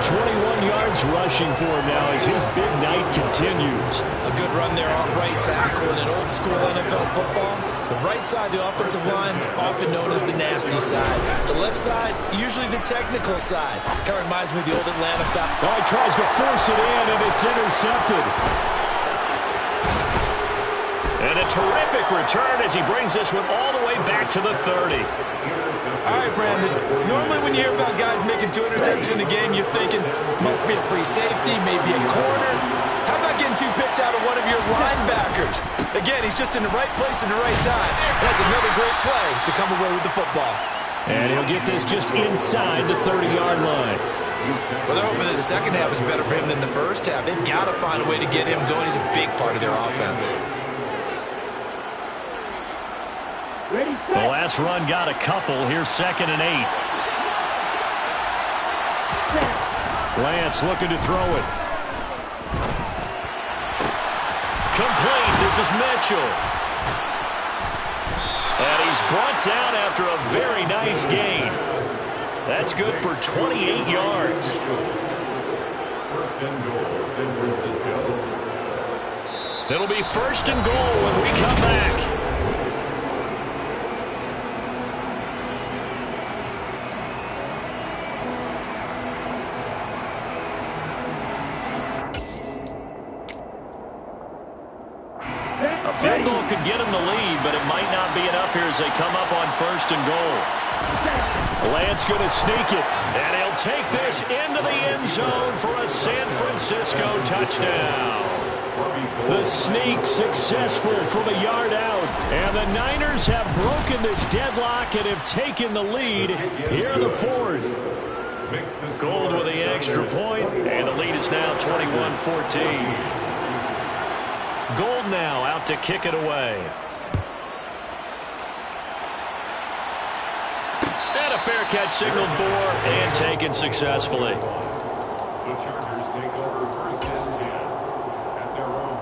121 yards rushing for him now as his big night continues. A good run there off right tackle in an old school NFL football. The right side, the offensive line, often known as the nasty side. The left side, usually the technical side. Kind of reminds me of the old Atlanta Falcons. Oh, he tries to force it in, and it's intercepted. And a terrific return as he brings this one all the way back to the 30. All right, Brandon. Normally when you hear about guys making 2 interceptions in the game, you're thinking, must be a free safety, maybe a corner. How about getting 2 picks out of one of your linebackers? Again, he's just in the right place at the right time. That's another great play to come away with the football. And he'll get this just inside the 30-yard line. Well, they're hoping that the second half is better for him than the first half. They've got to find a way to get him going. He's a big part of their offense. The last run got a couple. Here's 2nd and 8. Lance looking to throw it. Complete. This is Mitchell. And he's brought down after a very nice gain. That's good for 28 yards. First and goal, San Francisco. It'll be 1st and goal when we come back. A field goal could get him the lead, but it might not be enough here as they come up on 1st and goal. Lance going to sneak it, and he'll take this into the end zone for a San Francisco touchdown. The sneak successful from a yard out, and the Niners have broken this deadlock and have taken the lead here in the 4th. Gold with the extra point, and the lead is now 21-14. Gold now out to kick it away. And a fair catch signaled for and taken successfully. The Chargers take over 1st and 10 at their own.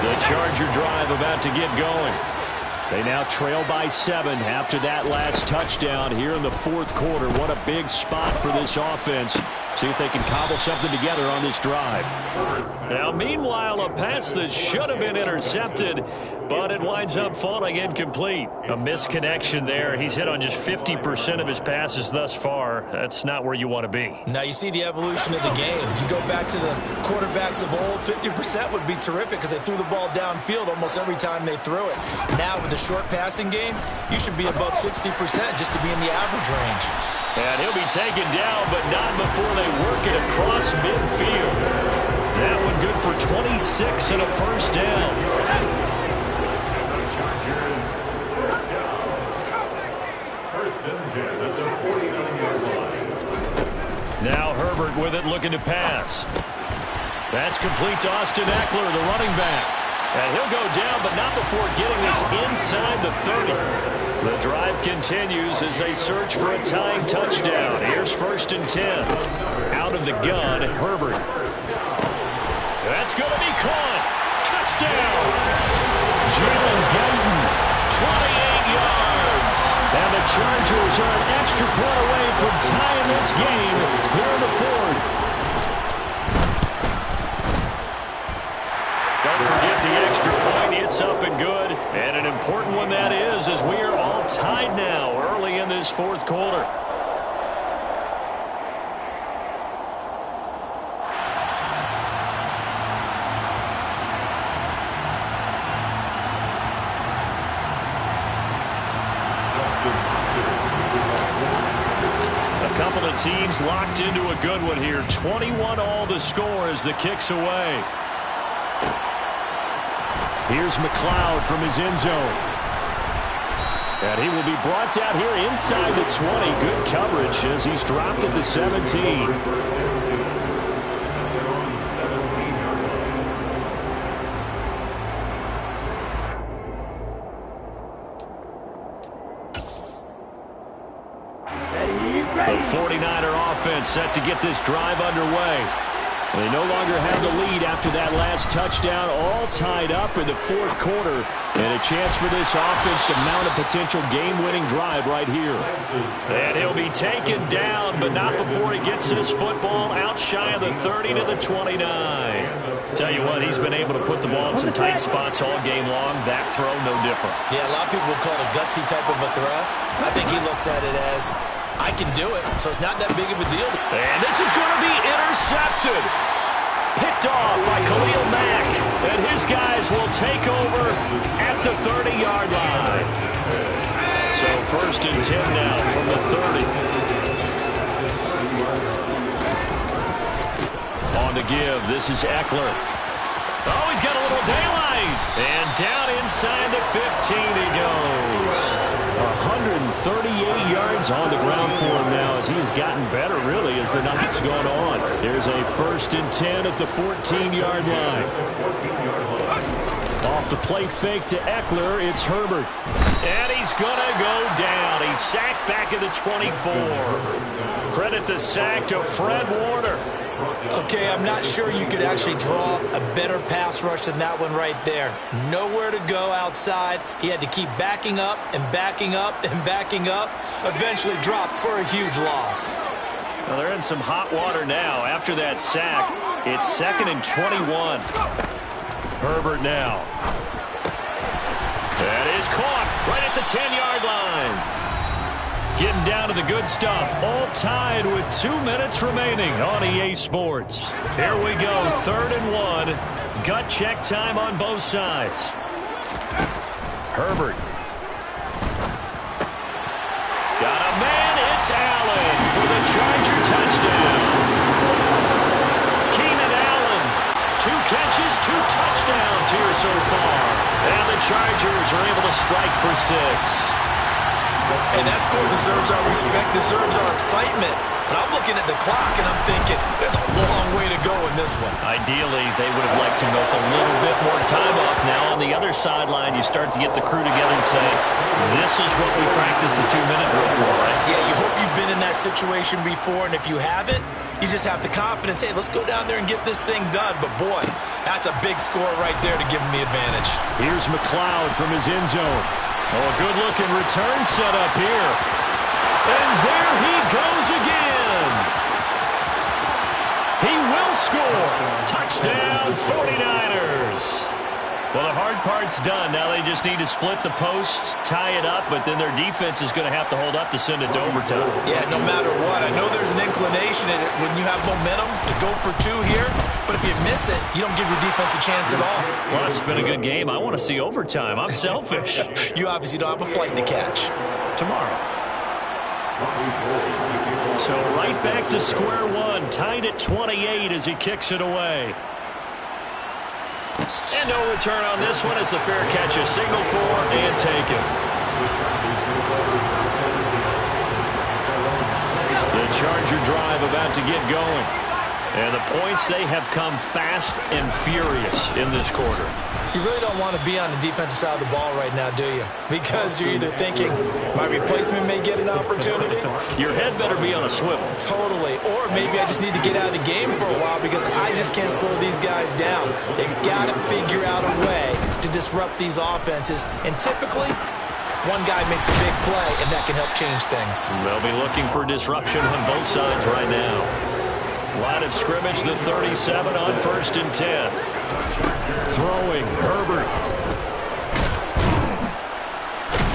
The Charger drive about to get going. They now trail by 7 after that last touchdown here in the 4th quarter. What a big spot for this offense. See if they can cobble something together on this drive. Now, meanwhile, a pass that should have been intercepted, but it winds up falling incomplete. A misconnection there. He's hit on just 50% of his passes thus far. That's not where you want to be. Now, you see the evolution of the game. You go back to the quarterbacks of old, 50% would be terrific because they threw the ball downfield almost every time they threw it. Now, with the short passing game, you should be above 60% just to be in the average range. And he'll be taken down, but not before they work it across midfield. That one good for 26 and a 1st down. The Chargers, 1st down. 1st and 10 at the 49-yard line. Now Herbert with it, looking to pass. That's complete to Austin Eckler, the running back. And he'll go down, but not before getting this inside the 30. The drive continues as they search for a tying touchdown. Here's 1st and 10. Out of the gun, Herbert. That's going to be caught. Touchdown. Jalen Guyton, 28 yards. And the Chargers are an extra point away from tying this game here in the 4th. Don't forget the extra point. It's up and good. And an important one that is, as we are all tied now early in this 4th quarter. A couple of teams locked into a good one here. 21 all the score as the kick's away. Here's McLeod from his end zone. And he will be brought down here inside the 20. Good coverage as he's dropped at the 17. The 49er offense set to get this drive underway. They no longer have the lead after that last touchdown, all tied up in the fourth quarter. And a chance for this offense to mount a potential game-winning drive right here. And he'll be taken down, but not before he gets this football out shy of the 30 to the 29. Tell you what, he's been able to put the ball in some tight spots all game long. That throw, no different. Yeah, a lot of people would call it a gutsy type of a throw. I think he looks at it as, I can do it, so it's not that big of a deal. And this is going to be intercepted. Picked off by Khalil Mack. And his guys will take over at the 30-yard line. So 1st and 10 now from the 30. On the give, this is Eckler. Oh, he's got a little daylight. And down inside the 15 he goes. 138 yards on the ground for him now as he has gotten better, really, as the night's gone on. There's a 1st and 10 at the 14-yard line. Off the play fake to Eckler, it's Herbert. And he's going to go down. He's sacked back at the 24. Credit the sack to Fred Warner. Okay, I'm not sure you could actually draw a better pass rush than that one right there. Nowhere to go outside. He had to keep backing up and backing up and backing up. Eventually dropped for a huge loss. Well, they're in some hot water now. After that sack, it's 2nd and 21. Herbert now. That is caught right at the 10-yard line. Getting down to the good stuff. All tied with 2 minutes remaining on EA Sports. Here we go, 3rd and 1. Gut check time on both sides. Herbert. Got a man. It's Allen for the Charger touchdown. Keenan Allen. 2 catches, 2 touchdowns here so far. And the Chargers are able to strike for 6. And that score deserves our respect, deserves our excitement. But I'm looking at the clock, and I'm thinking, there's a long way to go in this one. Ideally, they would have liked to milk a little bit more time off. Now, on the other sideline, you start to get the crew together and say, this is what we practiced the 2-minute drill for, right? Yeah, you hope you've been in that situation before, and if you haven't, you just have the confidence, hey, let's go down there and get this thing done. But, boy, that's a big score right there to give them the advantage. Here's McLeod from his end zone. Oh, a good-looking return set up here. And there he goes again. He will score. Touchdown, 49ers. Well, the hard part's done. Now they just need to split the post, tie it up, but then their defense is going to have to hold up to send it to overtime. Yeah, no matter what. I know there's an inclination in it when you have momentum to go for 2 here, but if you miss it, you don't give your defense a chance at all. Plus, it's been a good game. I want to see overtime. I'm selfish. You obviously don't have a flight to catch. Tomorrow. So right back to square one, tied at 28 as he kicks it away. And no return on this one as the fair catch is signaled for and taken. The Charger drive about to get going. And the points, they have come fast and furious in this quarter. You really don't want to be on the defensive side of the ball right now, do you? Because you're either thinking, my replacement may get an opportunity. Your head better be on a swivel. Totally. Or maybe I just need to get out of the game for a while because I just can't slow these guys down. They've got to figure out a way to disrupt these offenses. And typically, one guy makes a big play, and that can help change things. They'll be looking for disruption on both sides right now. Line of scrimmage, the 37 on 1st and 10. Throwing, Herbert.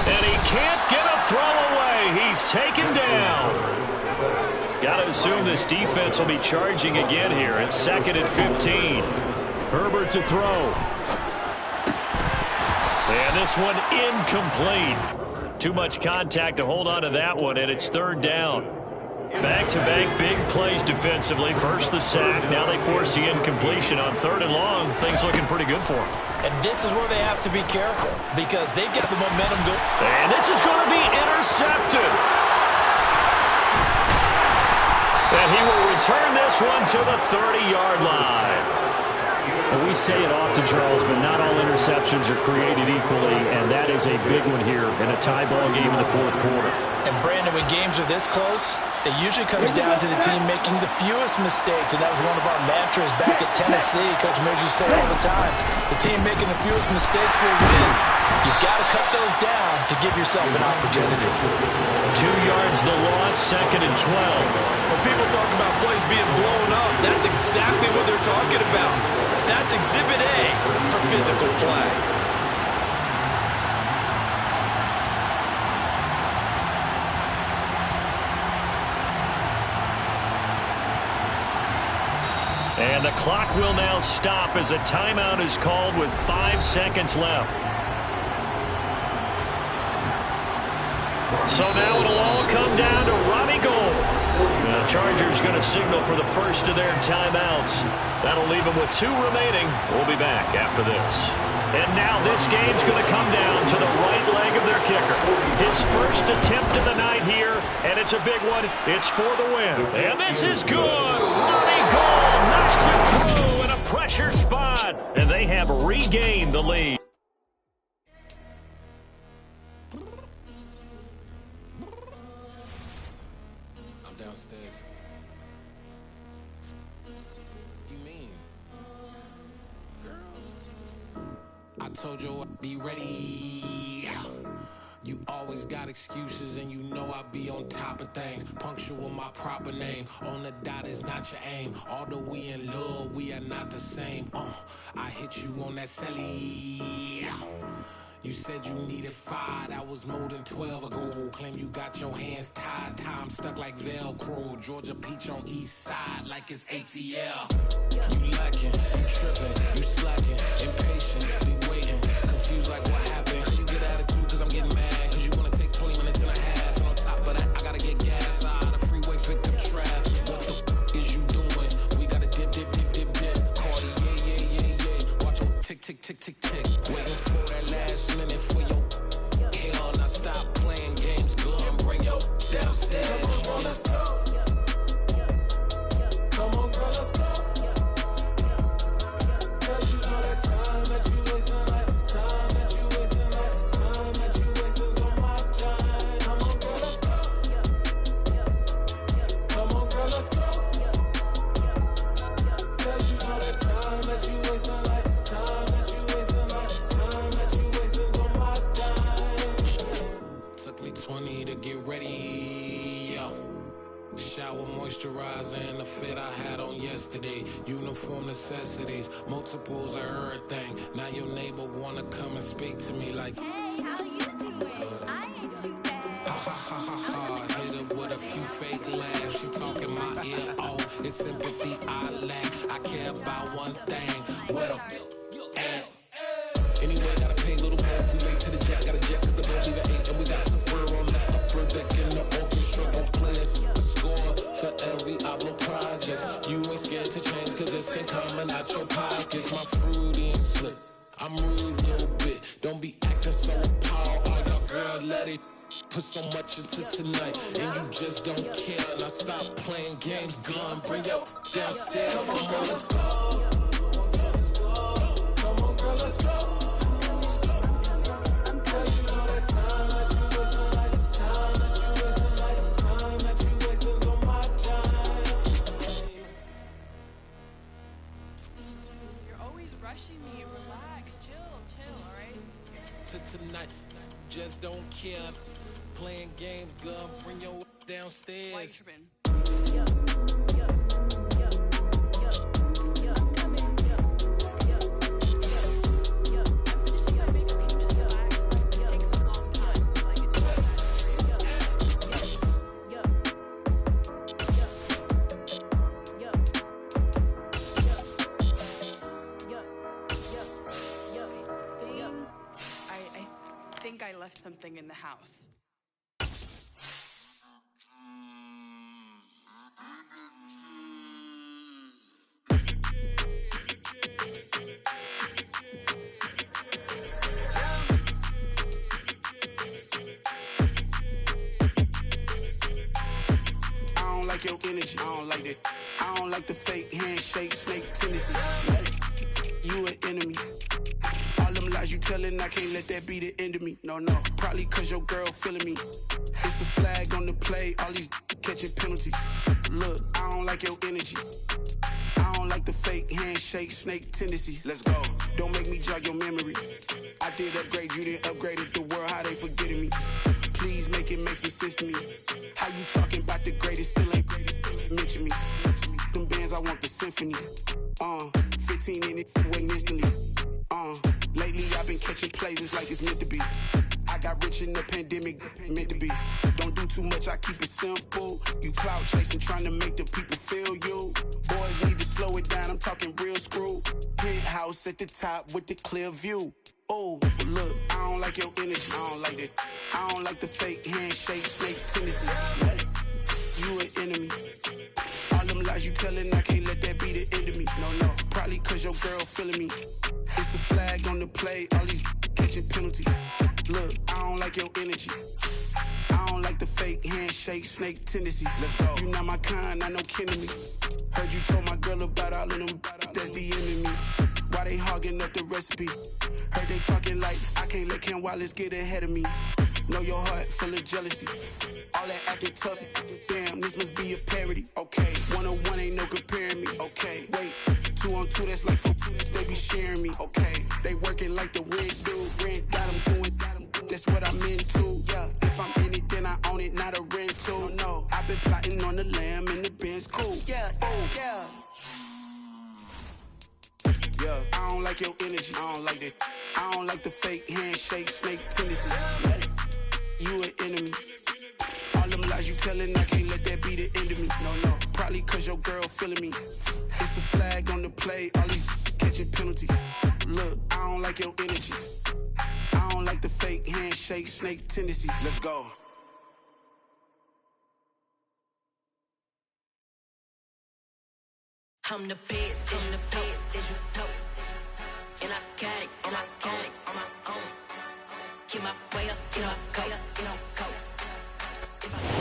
And he can't get a throw away. He's taken down. Got to assume this defense will be charging again here. It's 2nd and 15. Herbert to throw. And this one incomplete. Too much contact to hold on to that one, and it's 3rd down. Back-to-back big plays defensively. First the sack. Now they force the incompletion on 3rd and long. Things looking pretty good for them. And this is where they have to be careful because they've got the momentum going. And this is going to be intercepted. And he will return this one to the 30-yard line. Well, we say it often, Charles, but not all interceptions are created equally, and that is a big one here in a tie ball game in the 4th quarter. And Brandon, when games are this close, it usually comes down to the team making the fewest mistakes, and that was one of our mantras back at Tennessee. Coach Mills used to say all the time, the team making the fewest mistakes will win. You've got to cut those down to give yourself an opportunity. 2 yards the loss, 2nd and 12. When people talk about plays being blown up, that's exactly what they're talking about. That's Exhibit A for physical play. And the clock will now stop as a timeout is called with 5 seconds left. So now it'll all come down to Robbie Gould. The Chargers going to signal for the first of their timeouts. That'll leave them with 2 remaining. We'll be back after this. And now this game's going to come down to the right leg of their kicker. His first attempt of the night here, and it's a big one. It's for the win. And this is good. Robbie Gould knocks it through in a pressure spot. And they have regained the lead. I told you I'd be ready. You always got excuses and you know I be on top of things. Punctual my proper name. On the dot is not your aim. Although we in love, we are not the same. I hit you on that celly. You said you needed 5, that was more than 12 ago. Claim you got your hands tied, time stuck like Velcro. Georgia Peach on east side like it's ATL. You lacking, you tripping, you slacking, impatient, waiting, confused like what happened. You get attitude cause I'm getting mad, cause you wanna take 20 minutes and a half. And on top of that, I gotta get gas out of the freeway, pick up traffic. What the is you doing? We gotta dip. Cardi, yeah. Watch your tick. Waiting for that last minute for your hell. Now stop playing games, go and bring your downstairs. Come on, let's go. Come on, girl, let's go. Cause you know that time that you wasting, like time that you wasting, like time that you wasting on my time. Come on, girl, let's go. Come on, girl, let's go. Cause you know that time that you wasting, like time that you wasting, like time that you wasting on my time. Took me 20 to get ready. Shower moisturizer and the fit I had on yesterday. Uniform necessities, multiples of everything. Now your neighbor wanna come and speak to me like, hey, how you doing? I ain't too bad. ha. Hit up with a few fake laughs. She talking my ear off. It's sympathy I lack. I care about one thing. What a at. Anyway, gotta pay a little more. If we late to the jet, gotta jet cause the boat leave at 8. And we got Safari on the upper deck in the orchestra. Gon' play a score for every album project. You ain't scared to change cause it's ain't coming out your pockets. My fruity and slick. I'm rude a little bit. Don't be acting so appalled. All y'all girl, let it put so much into tonight. And you just don't care. Now stop playing games. Gun, bring your downstairs. Come on, let's go. Come on, girl, let's go. Rushing me, relax, chill, alright? Tonight, just don't care. Playing games, gun, bring your downstairs. Left something in the house. like your energy. I don't like that. I don't like the fake handshake, snake tendencies. You an enemy. All them lies you telling, I can't let that be the end of me. No, probably cause your girl feeling me. It's a flag on the play, all these catching penalties. Look, I don't like your energy. I don't like the fake handshake, snake tendency. Let's go. Don't make me jog your memory. I did upgrade, you didn't upgrade it. The world, how they forgetting me. Please make it make some sense to me. How you talking about the greatest, still ain't greatest, mention me. Them bands, I want the symphony. 15 in it, went instantly. Lately I've been catching plays, it's like it's meant to be. I got rich in the pandemic, meant to be. Don't do too much, I keep it simple. You clout chasing, trying to make the people feel you. Boys need to slow it down, I'm talking real screw. Penthouse at the top with the clear view. Oh, look, I don't like your energy, I don't like that. I don't like the fake handshake, snake tendency. You an enemy. All them lies you telling, I can't let that be the end of me. No, probably cause your girl feeling me. It's a flag on the play, all these catching penalties. Look, I don't like your energy. I don't like the fake handshake, snake tendency. Let's go. You not my kind, I know kidding me. Heard you told my girl about all of them, that's the enemy. Why they hogging up the recipe? Heard they talking like, I can't let Ken Wallace get ahead of me. Know your heart full of jealousy. All that acting tough, damn, this must be a parody. Okay, 1-on-1 ain't no comparing me. Okay, wait, 2-on-2, that's like 4, they be sharing me. Okay, they working like the rent dude. Rent got them doing, that's what I'm into. Yeah, if I'm in it, then I own it, not a rental. No, I've been plotting on the lamb and the Benz cool. Yeah, yeah. Yeah, I don't like your energy, I don't like that. I don't like the fake handshake, snake tendency. You an enemy. All them lies you telling, I can't let that be the end of me. No, probably cause your girl feeling me. It's a flag on the play, all these catching penalties. Look, I don't like your energy. I don't like the fake handshake, snake tendency. Let's go. I'm the best, as you know. And I got it, on my own. Get my way up, get go.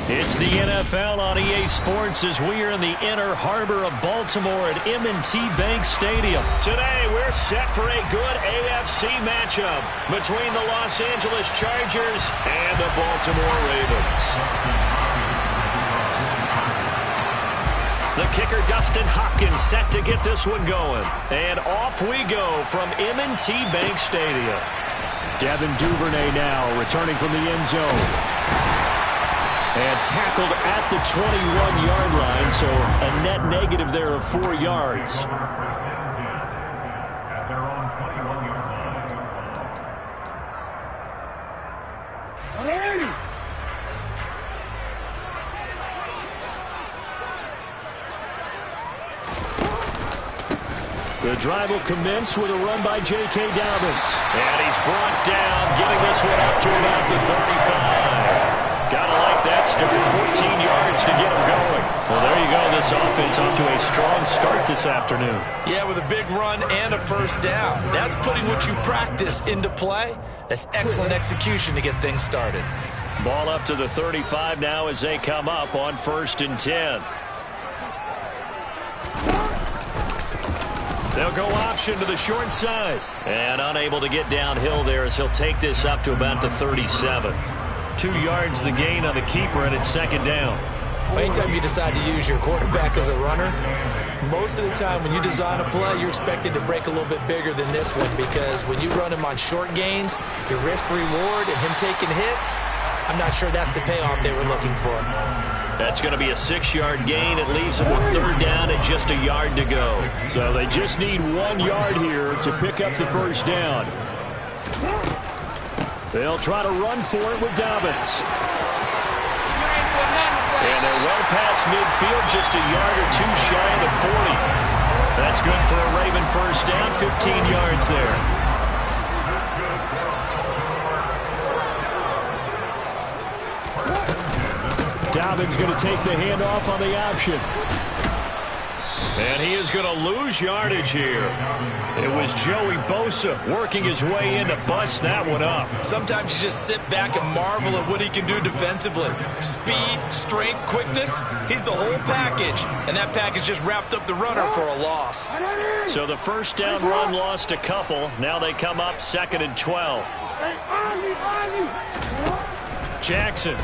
It's the NFL on EA Sports as we are in the inner harbor of Baltimore at M&T Bank Stadium. Today, we're set for a good AFC matchup between the Los Angeles Chargers and the Baltimore Ravens. The kicker, Dustin Hopkins, set to get this one going. And off we go from M&T Bank Stadium. Devin Duvernay now returning from the end zone. And tackled at the 21-yard line, so a net negative there of 4 yards. At their own 21-yard line. The drive will commence with a run by J.K. Dobbins. And he's brought down, getting this one up to about the 35. Gotta like that start. 14 yards to get him going. Well, there you go. This offense off to a strong start this afternoon. Yeah, with a big run and a first down. That's putting what you practice into play. That's excellent execution to get things started. Ball up to the 35 now as they come up on 1st and 10. They'll go option to the short side. And unable to get downhill there as he'll take this up to about the 37. 2 yards the gain on the keeper, and it's 2nd down. Anytime you decide to use your quarterback as a runner, most of the time when you design a play, you're expected to break a little bit bigger than this one, because when you run him on short gains, your risk-reward and him taking hits, I'm not sure that's the payoff they were looking for. That's going to be a 6-yard gain. It leaves them with 3rd down and just a yard to go. So they just need 1 yard here to pick up the first down. They'll try to run for it with Dobbins. And they're well past midfield, just a yard or two shy of the 40. That's good for a Raven first down, 15 yards there. Dobbins going to take the handoff on the option. And he is going to lose yardage here. It was Joey Bosa working his way in to bust that one up. Sometimes you just sit back and marvel at what he can do defensively. Speed, strength, quickness, he's the whole package. And that package just wrapped up the runner for a loss. So the first down run lost a couple. Now they come up 2nd and 12. Jackson.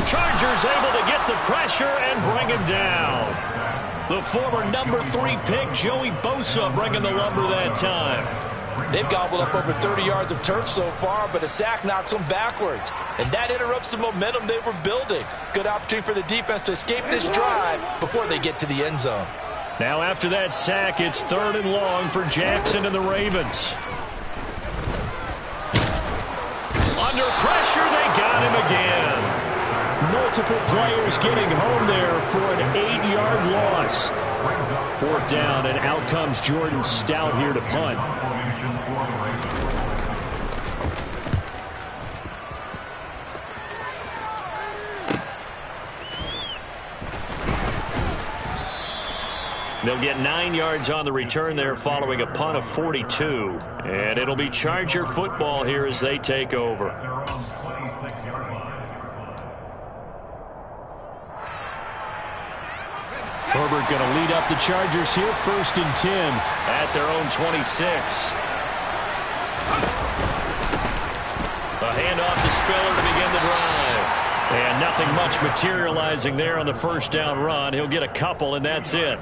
Chargers able to get the pressure and bring him down. The former number 3 pick, Joey Bosa, bringing the lumber that time. They've gobbled up over 30 yards of turf so far, but a sack knocks them backwards. And that interrupts the momentum they were building. Good opportunity for the defense to escape this drive before they get to the end zone. Now after that sack, it's 3rd and long for Jackson and the Ravens. Under pressure, they got him again. Multiple players getting home there for an 8-yard loss. 4th down, and out comes Jordan Stout here to punt. They'll get 9 yards on the return there following a punt of 42. And it'll be Charger football here as they take over. Herbert going to lead up the Chargers here, 1st and 10 at their own 26. A handoff to Spiller to begin the drive. And nothing much materializing there on the 1st down run. He'll get a couple, and that's it.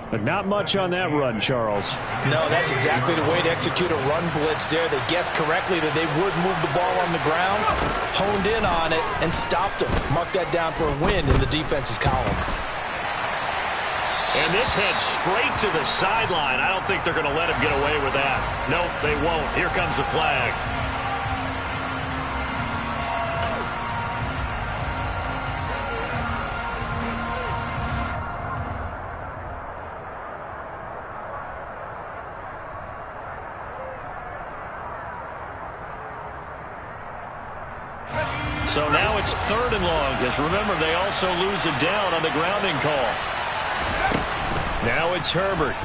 But not much on that run, Charles. No, that's exactly the way to execute a run blitz there. They guessed correctly that they would move the ball on the ground, honed in on it, and stopped them. Mark that down for a win in the defense's column. And this heads straight to the sideline. I don't think they're going to let him get away with that. Nope, they won't. Here comes the flag. So now it's 3rd and long, because remember, they also lose a down on the grounding call. Now it's Herbert.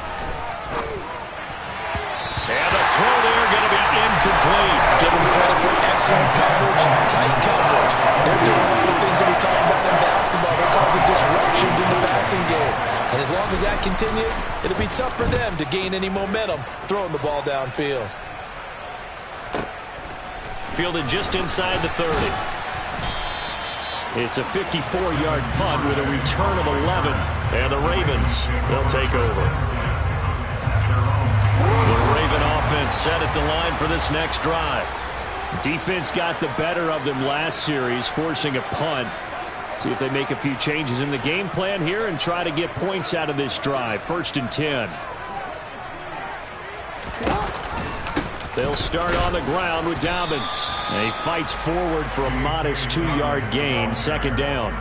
And the throw there going to be incomplete. Give him credit for excellent coverage, tight coverage. They're doing a lot of things that we talk about in basketball. They're causing disruptions in the passing game. And as long as that continues, it'll be tough for them to gain any momentum throwing the ball downfield. Fielded just inside the 30. It's a 54-yard punt with a return of 11. And the Ravens, they'll take over. The Raven offense set at the line for this next drive. Defense got the better of them last series, forcing a punt. See if they make a few changes in the game plan here and try to get points out of this drive. 1st and 10. They'll start on the ground with Dobbins. And he fights forward for a modest 2-yard gain. 2nd down.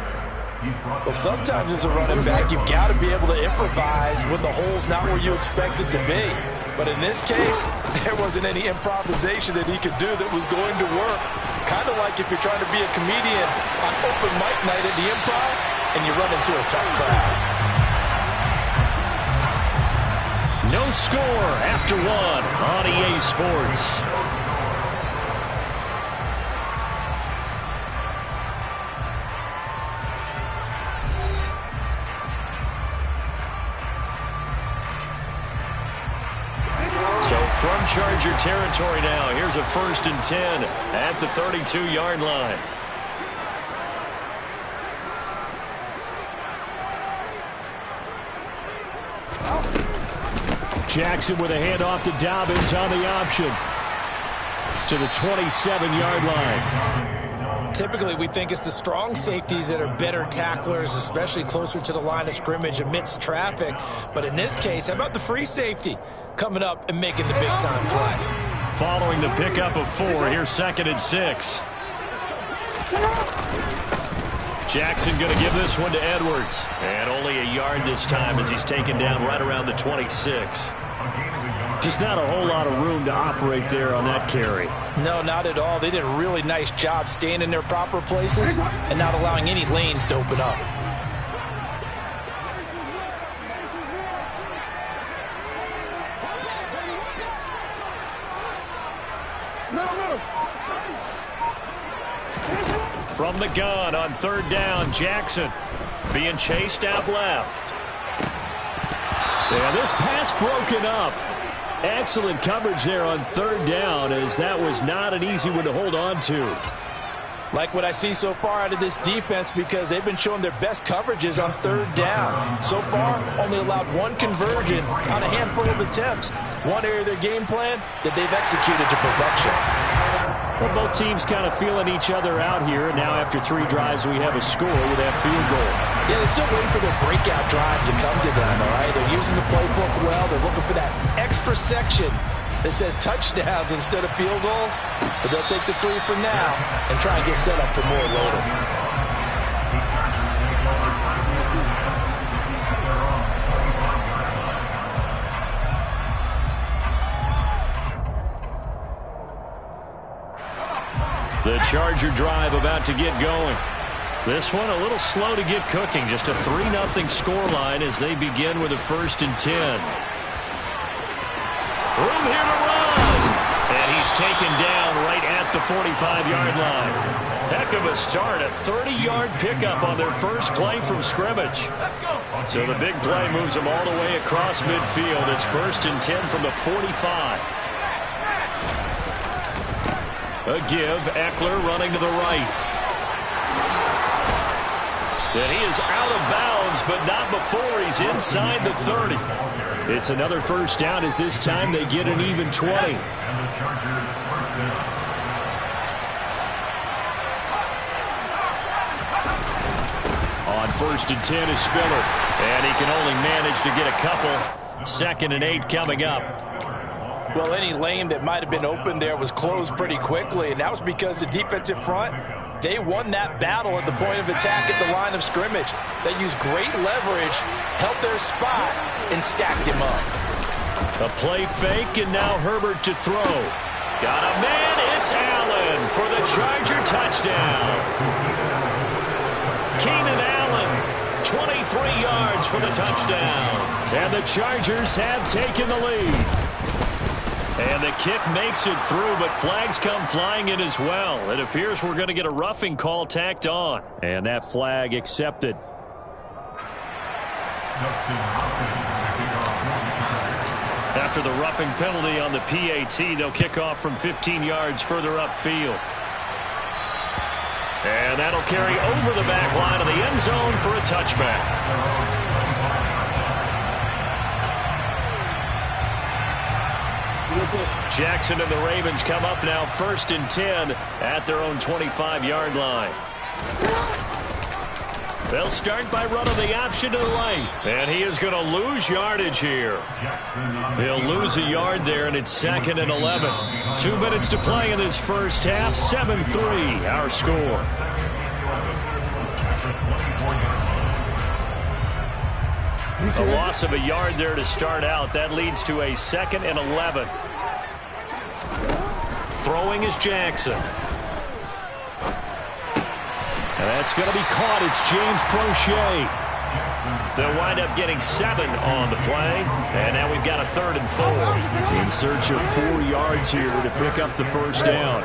Well, sometimes as a running back, you've got to be able to improvise when the hole's not where you expect it to be. But in this case, there wasn't any improvisation that he could do that was going to work. Kind of like if you're trying to be a comedian on open mic night at the Improv and you run into a tough crowd. No score after 1 on EA Sports. So from Charger territory now, here's a 1st and 10 at the 32-yard line. Jackson with a handoff to Dobbins on the option to the 27-yard line. Typically, we think it's the strong safeties that are better tacklers, especially closer to the line of scrimmage amidst traffic. But in this case, how about the free safety coming up and making the big-time play? Following the pickup of 4, here's 2nd and 6. Jackson going to give this one to Edwards. And only a yard this time as he's taken down right around the 26. Just not a whole lot of room to operate there on that carry. No, not at all. They did a really nice job staying in their proper places and not allowing any lanes to open up. From the gun on third down, Jackson being chased out left. And this pass broken up. Excellent coverage there on third down, as that was not an easy one to hold on to. Like what I see so far out of this defense, because they've been showing their best coverages on third down. So far, only allowed one conversion on a handful of attempts. One area of their game plan that they've executed to perfection. Well, both teams kind of feeling each other out here. And now after 3 drives, we have a score with that field goal. Yeah, they're still waiting for their breakout drive to come to them, all right? They're using the playbook well. They're looking for that extra section that says touchdowns instead of field goals. But they'll take the 3 for now and try and get set up for more later. The Charger drive about to get going. This one a little slow to get cooking. Just a 3-0 scoreline as they begin with a 1st and 10. Room here to run. And he's taken down right at the 45-yard line. Heck of a start. A 30-yard pickup on their first play from scrimmage. So the big play moves them all the way across midfield. It's 1st and 10 from the 45. A give. Eckler running to the right. And he is out of bounds, but not before he's inside the 30. It's another 1st down, as this time they get an even 20. And the Chargers first down. On 1st and 10 is Spiller. And he can only manage to get a couple. 2nd and 8 coming up. Well, any lane that might have been open there was closed pretty quickly, and that was because the defensive front, they won that battle at the point of attack at the line of scrimmage. They used great leverage, held their spot, and stacked him up. A play fake, and now Herbert to throw. Got a man, it's Allen for the Charger touchdown. Keenan Allen, 23 yards for the touchdown. And the Chargers have taken the lead. And the kick makes it through, but flags come flying in as well. It appears we're going to get a roughing call tacked on. And that flag accepted. After the roughing penalty on the PAT, they'll kick off from 15 yards further upfield. And that'll carry over the back line of the end zone for a touchback. Jackson and the Ravens come up now 1st and 10 at their own 25-yard line. They'll start by running the option to the right. And he is going to lose yardage here. He'll lose a yard there, and it's 2nd and 11. 2 minutes to play in this first half. 7-3 our score. A loss of a yard there to start out. That leads to a 2nd and 11. Throwing is Jackson. And that's going to be caught. It's James Prochet. They'll wind up getting 7 on the play. And now we've got a 3rd and 4. In search of 4 yards here to pick up the 1st down.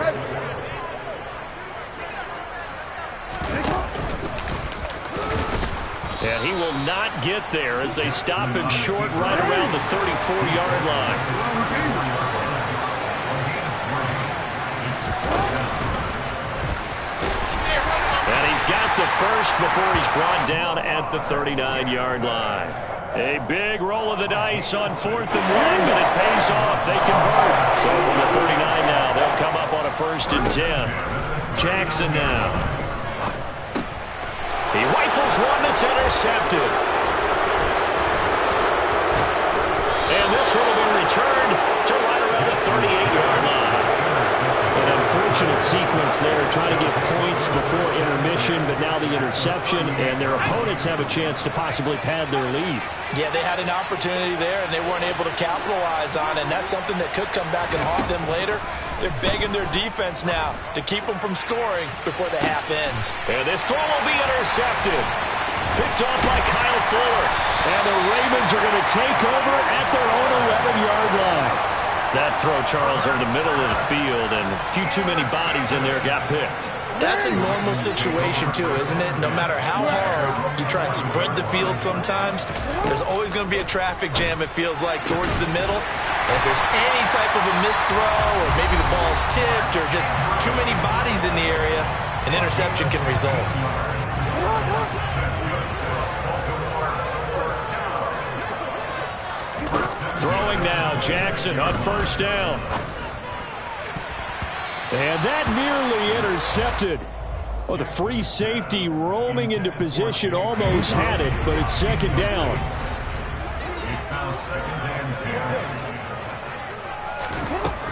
And he will not get there as they stop him short right around the 34-yard line. And he's got the first before he's brought down at the 39-yard line. A big roll of the dice on 4th and 1, but it pays off. They convert. So from the 39 now, they'll come up on a 1st and 10. Jackson now. He rifles one that's intercepted. And this one will be returned to right around the 38-yard line. An unfortunate sequence there, trying to get points before intermission, but now the interception, and their opponents have a chance to possibly pad their lead. Yeah, they had an opportunity there, and they weren't able to capitalize on it, and that's something that could come back and haunt them later. They're begging their defense now to keep them from scoring before the half ends. And this throw will be intercepted. Picked off by Kyle Fuller. And the Ravens are going to take over at their own 11-yard line. That throw, Charles, over the middle of the field, and a few too many bodies in there got picked. That's a normal situation, too, isn't it? No matter how hard you try and spread the field sometimes, there's always going to be a traffic jam, it feels like, towards the middle. And if there's any type of a missed throw, or maybe the ball's tipped, or just too many bodies in the area, an interception can result. Throwing now, Jackson on first down. And that nearly intercepted. Oh, the free safety roaming into position almost had it, but it's second down.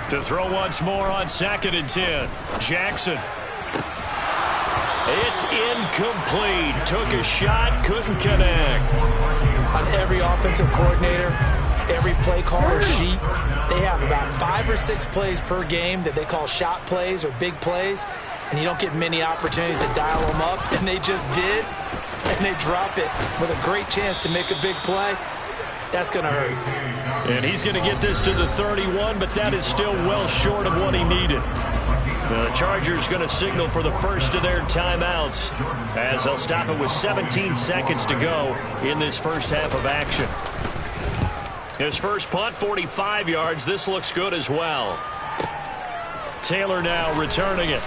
To throw once more on 2nd and 10. Jackson. It's incomplete. Took a shot, couldn't connect. On every offensive coordinator, every play caller sheet, they have about 5 or 6 plays per game that they call shot plays or big plays, and you don't get many opportunities to dial them up, and they just did, and they drop it with a great chance to make a big play. That's going to hurt. And he's going to get this to the 31, but that is still well short of what he needed. The Chargers going to signal for the first of their timeouts as they'll stop it with 17 seconds to go in this first half of action. His first punt, 45 yards. This looks good as well. Taylor now returning it.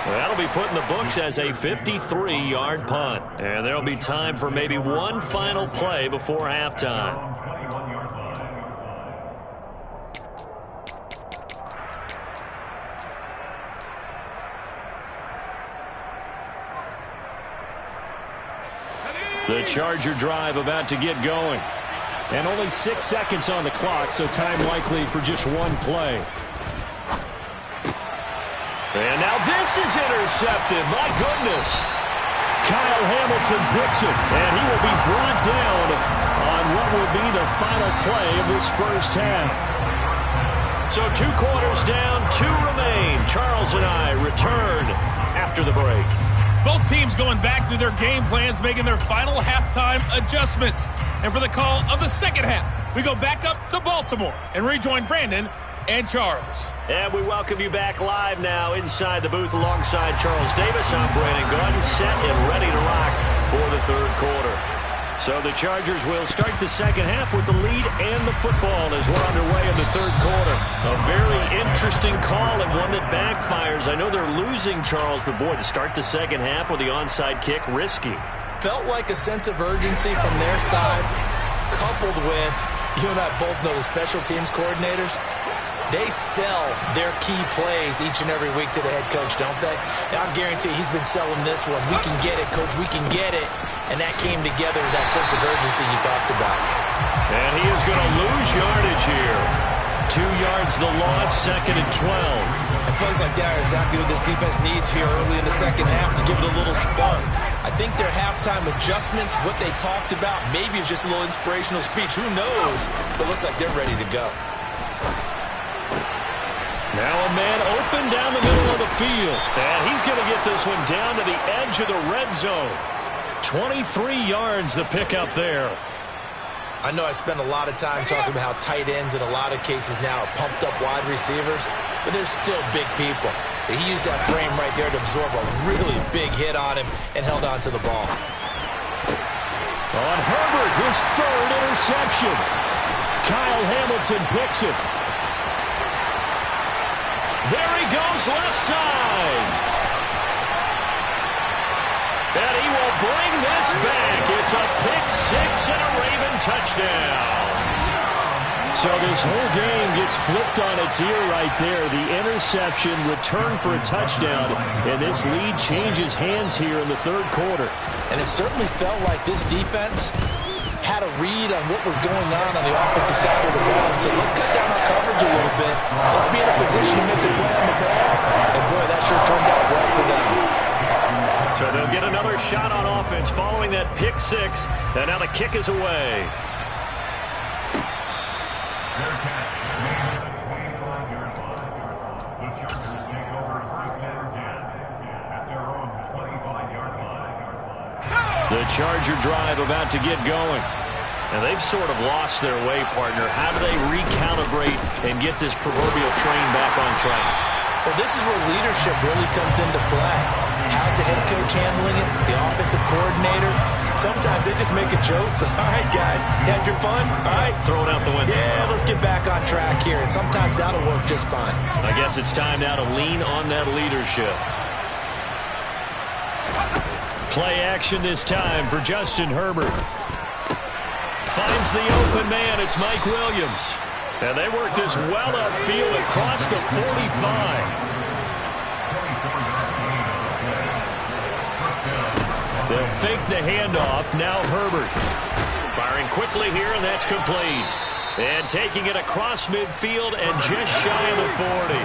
That'll be put in the books as a 53-yard punt. And there'll be time for maybe one final play before halftime. The Charger drive about to get going. And only 6 seconds on the clock, so time likely for just one play. And now this is intercepted. My goodness. Kyle Hamilton picks it, and he will be brought down on what will be the final play of this first half. So 2 quarters down, 2 remain. Charles and I return after the break. Both teams going back through their game plans, making their final halftime adjustments. And for the call of the second half, we go back up to Baltimore and rejoin Brandon and Charles. And we welcome you back live now inside the booth alongside Charles Davis. I'm Brandon Gaudin, set and ready to rock for the third quarter. So the Chargers will start the second half with the lead and the football as we're underway in the third quarter. A very interesting call and one that backfires. I know they're losing, Charles, but boy, to start the second half with the onside kick, risky. Felt like a sense of urgency from their side, coupled with, you and I both know the special teams coordinators. They sell their key plays each and every week to the head coach, don't they? And I guarantee he's been selling this one. We can get it, coach. We can get it. And that came together to that sense of urgency you talked about. And he is going to lose yardage here. 2 yards the loss, 2nd and 12. And plays like that are exactly what this defense needs here early in the second half to give it a little spark. I think their halftime adjustments, what they talked about, maybe it's just a little inspirational speech. Who knows? But it looks like they're ready to go. Now a man open down the middle of the field. And he's going to get this one down to the edge of the red zone. 23 yards the pickup there. I know I spend a lot of time talking about how tight ends in a lot of cases now are pumped up wide receivers, but they're still big people. He used that frame right there to absorb a really big hit on him and held on to the ball. On Herbert, his 3rd interception. Kyle Hamilton picks it. There he goes, left side. And he will bring this back. It's a pick-6 and a Raven touchdown. So this whole game gets flipped on its ear right there. The interception, return for a touchdown, and this lead changes hands here in the third quarter. And it certainly felt like this defense had a read on what was going on the offensive side of the ball. So let's cut down our coverage a little bit. Let's be in a position to make a play on the ball. And boy, that sure turned out well for them. So they'll get another shot on offense following that pick-6. And now the kick is away. Their catch remains at the 25-yard line. The Chargers take over 1st and 10 at their own 25-yard line. The Charger drive about to get going. And they've sort of lost their way, partner. How do they recalibrate and get this proverbial train back on track? Well, this is where leadership really comes into play. How's the head coach handling it? The offensive coordinator? Sometimes they just make a joke. All right, guys, you had your fun? All right. Throw it out the window. Yeah, let's get back on track here. And sometimes that'll work just fine. I guess it's time now to lean on that leadership. Play action this time for Justin Herbert. Finds the open man. It's Mike Williams. And they work this well upfield across the 45. They'll fake the handoff. Now Herbert. Firing quickly here, and that's complete. And taking it across midfield and just shy of the 40.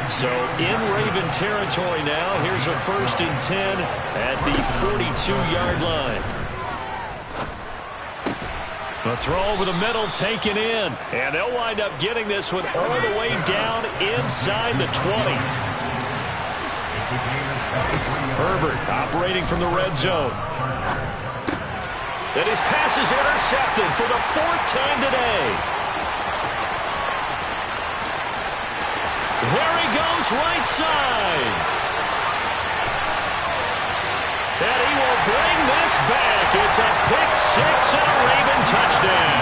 So in Raven territory now. Here's a 1st and 10 at the 42-yard line. A throw over the middle taken in. And they'll wind up getting this one all the way down inside the 20. Herbert operating from the red zone. And his pass is intercepted for the 4th time today. There he goes, right side. And he will bring this back. It's a pick six and a Raven touchdown.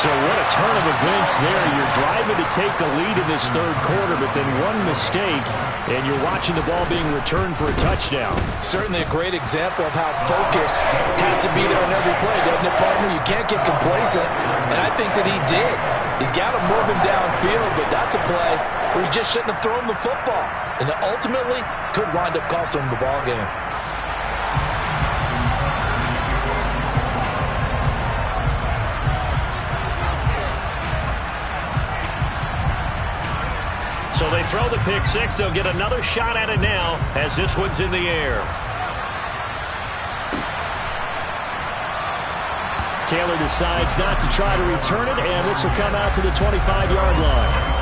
So what a turn of events there. You're driving to take the lead in this 3rd quarter, but then one mistake, and you're watching the ball being returned for a touchdown. Certainly a great example of how focus has to be there on every play, doesn't it, partner? You can't get complacent, and I think that he did. He's got him moving downfield, but that's a play where he just shouldn't have thrown the football, and that ultimately could wind up costing him the ball game. So they throw the pick six. They'll get another shot at it now as this one's in the air. Taylor decides not to try to return it, and this will come out to the 25-yard line.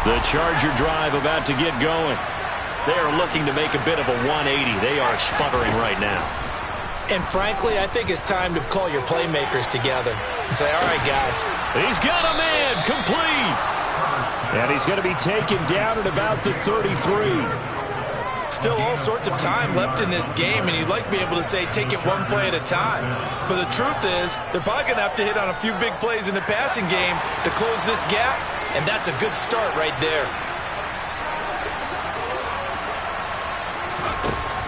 The Charger drive about to get going. They are looking to make a bit of a 180. They are sputtering right now. And frankly, I think it's time to call your playmakers together and say, all right, guys. He's got a man complete. And he's going to be taken down at about the 33. Still all sorts of time left in this game, and you'd like to be able to say take it one play at a time. But the truth is, they're probably going to have to hit on a few big plays in the passing game to close this gap, and that's a good start right there.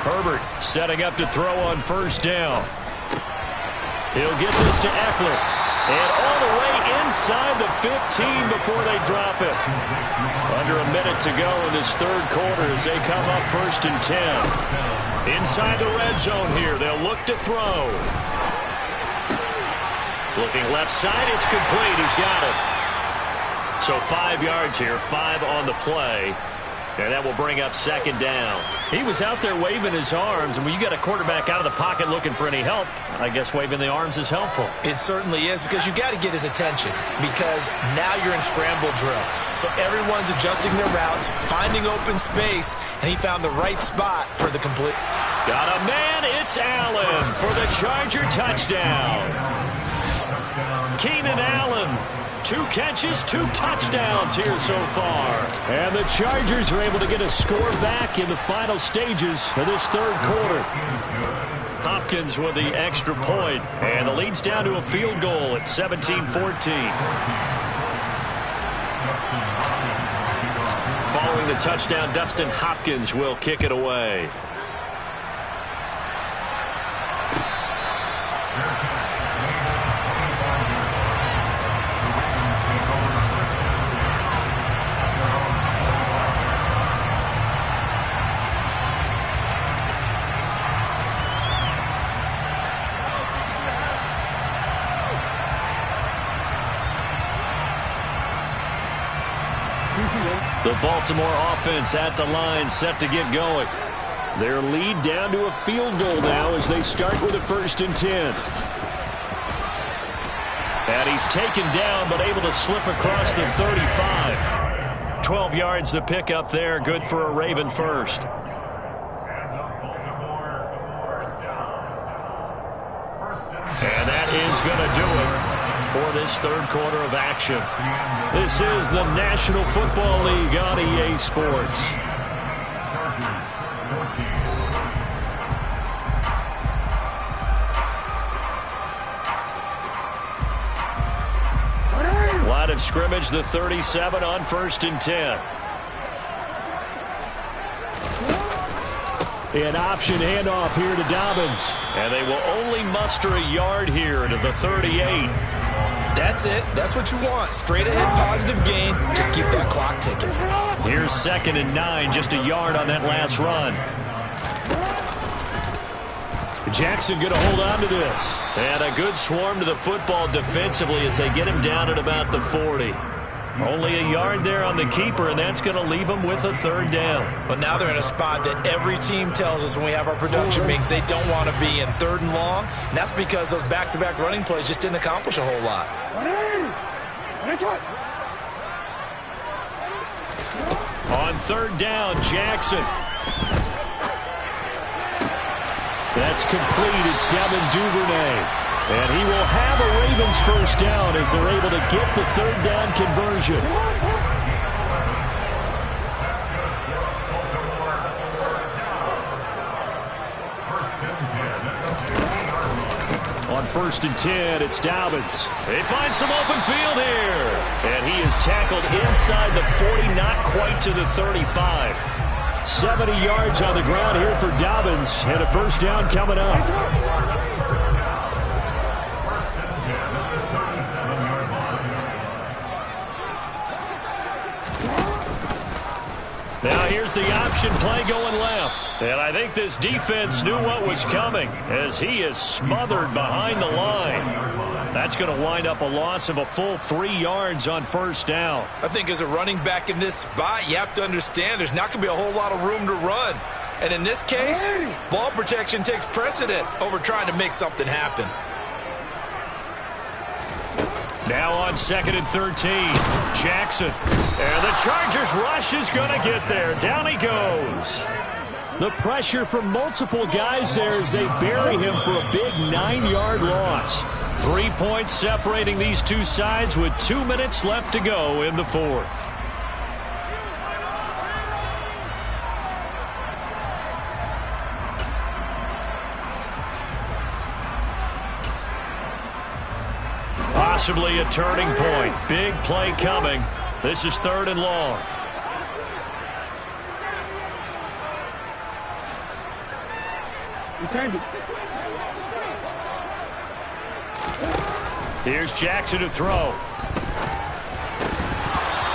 Herbert setting up to throw on 1st down. He'll get this to Eckler. And all the way inside the 15 before they drop it. Under a minute to go in this 3rd quarter as they come up 1st and 10. Inside the red zone here. They'll look to throw. Looking left side. It's complete. He's got it. So 5 yards here. 5 on the play. And that will bring up 2nd down. He was out there waving his arms, and when you got a quarterback out of the pocket looking for any help, I guess waving the arms is helpful. It certainly is, because you got to get his attention, because now you're in scramble drill. So everyone's adjusting their routes, finding open space, and he found the right spot for the complete. Got a man, it's Allen for the Charger touchdown. Keenan Allen. 2 catches, 2 touchdowns here so far. And the Chargers are able to get a score back in the final stages of this 3rd quarter. Hopkins with the extra point, and the lead's down to a field goal at 17-14. Following the touchdown, Dustin Hopkins will kick it away. The Baltimore offense at the line, set to get going. Their lead down to a field goal now as they start with a 1st and 10. And he's taken down but able to slip across the 35. 12 yards the pickup there. Good for a Raven first. And that is going to do it for this 3rd quarter of action. This is the National Football League on EA Sports. Line of scrimmage, the 37 on 1st and 10. An option handoff here to Dobbins. And they will only muster a yard here to the 38. That's it. That's what you want. Straight ahead positive gain. Just keep that clock ticking. Here's 2nd and 9. Just a yard on that last run. Jackson going to hold on to this. And a good swarm to the football defensively as they get him down at about the 40. Only a yard there on the keeper, and that's going to leave them with a 3rd down. But now they're in a spot that every team tells us when we have our production meetings they don't want to be in, 3rd and long. And that's because those back-to-back running plays just didn't accomplish a whole lot. On 3rd down, Jackson. That's complete. It's Devin Duvernay. And he will have a Ravens 1st down as they're able to get the 3rd down conversion. On 1st and 10, it's Dobbins. They find some open field here. And he is tackled inside the 40, not quite to the 35. 70 yards on the ground here for Dobbins, and a 1st down coming up. Now here's the option play going left. And I think this defense knew what was coming as he is smothered behind the line. That's going to wind up a loss of a full 3 yards on 1st down. I think as a running back in this spot, you have to understand there's not going to be a whole lot of room to run. And in this case, ball protection takes precedent over trying to make something happen. Now on 2nd and 13, Jackson. And the Chargers rush is going to get there. Down he goes. The pressure from multiple guys there as they bury him for a big 9-yard loss. 3 points separating these two sides with 2 minutes left to go in the 4th. Possibly a turning point. Big play coming. This is 3rd and long. Here's Jackson to throw.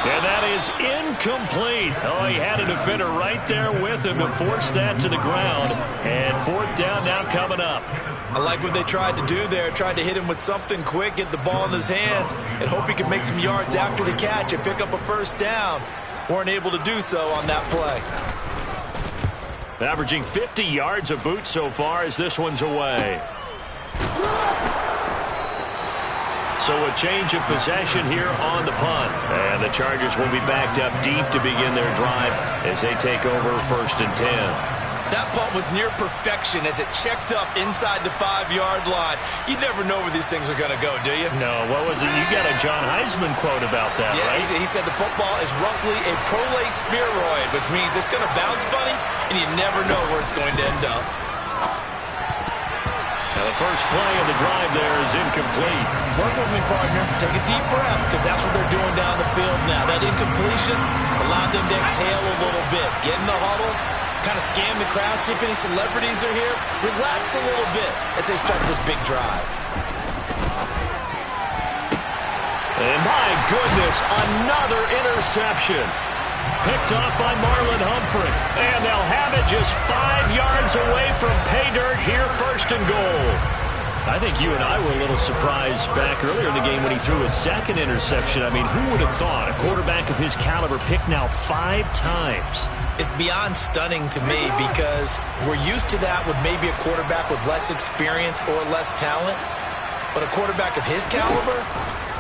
And that is incomplete. Oh, he had a defender right there with him to force that to the ground. And 4th down now coming up. I like what they tried to do there. Tried to hit him with something quick, get the ball in his hands, and hope he could make some yards after the catch and pick up a 1st down. Weren't able to do so on that play. Averaging 50 yards a boot so far as this one's away. So a change of possession here on the punt. And the Chargers will be backed up deep to begin their drive as they take over 1st and 10. That punt was near perfection as it checked up inside the 5-yard line. You never know where these things are going to go, do you? No, what was it? You got a John Heisman quote about that, yeah, right? He said the football is roughly a prolate spheroid, which means it's going to bounce funny, and you never know where it's going to end up. Now the first play of the drive there is incomplete. Work with me, partner. Take a deep breath, because that's what they're doing down the field now. That incompletion allowed them to exhale a little bit. Get in the huddle. Kind of scan the crowd, see if any celebrities are here. Relax a little bit as they start this big drive. And my goodness, another interception. Picked off by Marlon Humphrey. And they'll have it just 5 yards away from pay dirt here, 1st and goal. I think you and I were a little surprised back earlier in the game when he threw his second interception. I mean, who would have thought a quarterback of his caliber picked now 5 times? It's beyond stunning to me because we're used to that with maybe a quarterback with less experience or less talent. But a quarterback of his caliber,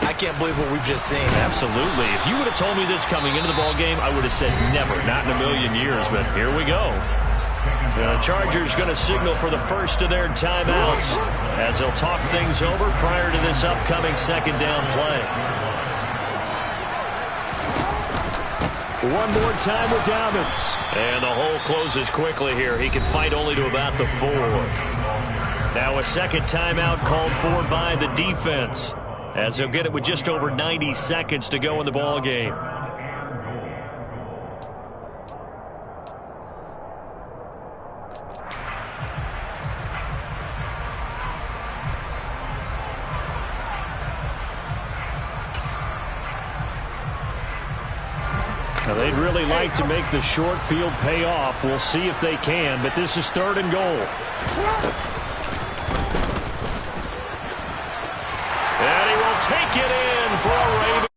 I can't believe what we've just seen. Absolutely. If you would have told me this coming into the ball game, I would have said never, not in a million years. But here we go. The Chargers going to signal for the first of their timeouts as they'll talk things over prior to this upcoming second down play. One more time with Dobbins. And the hole closes quickly here. He can fight only to about the 4. Now a second timeout called for by the defense as they'll get it with just over 90 seconds to go in the ball game. Now they'd really like to make the short field pay off. We'll see if they can, but this is 3rd and goal. And he will take it in for a Raven.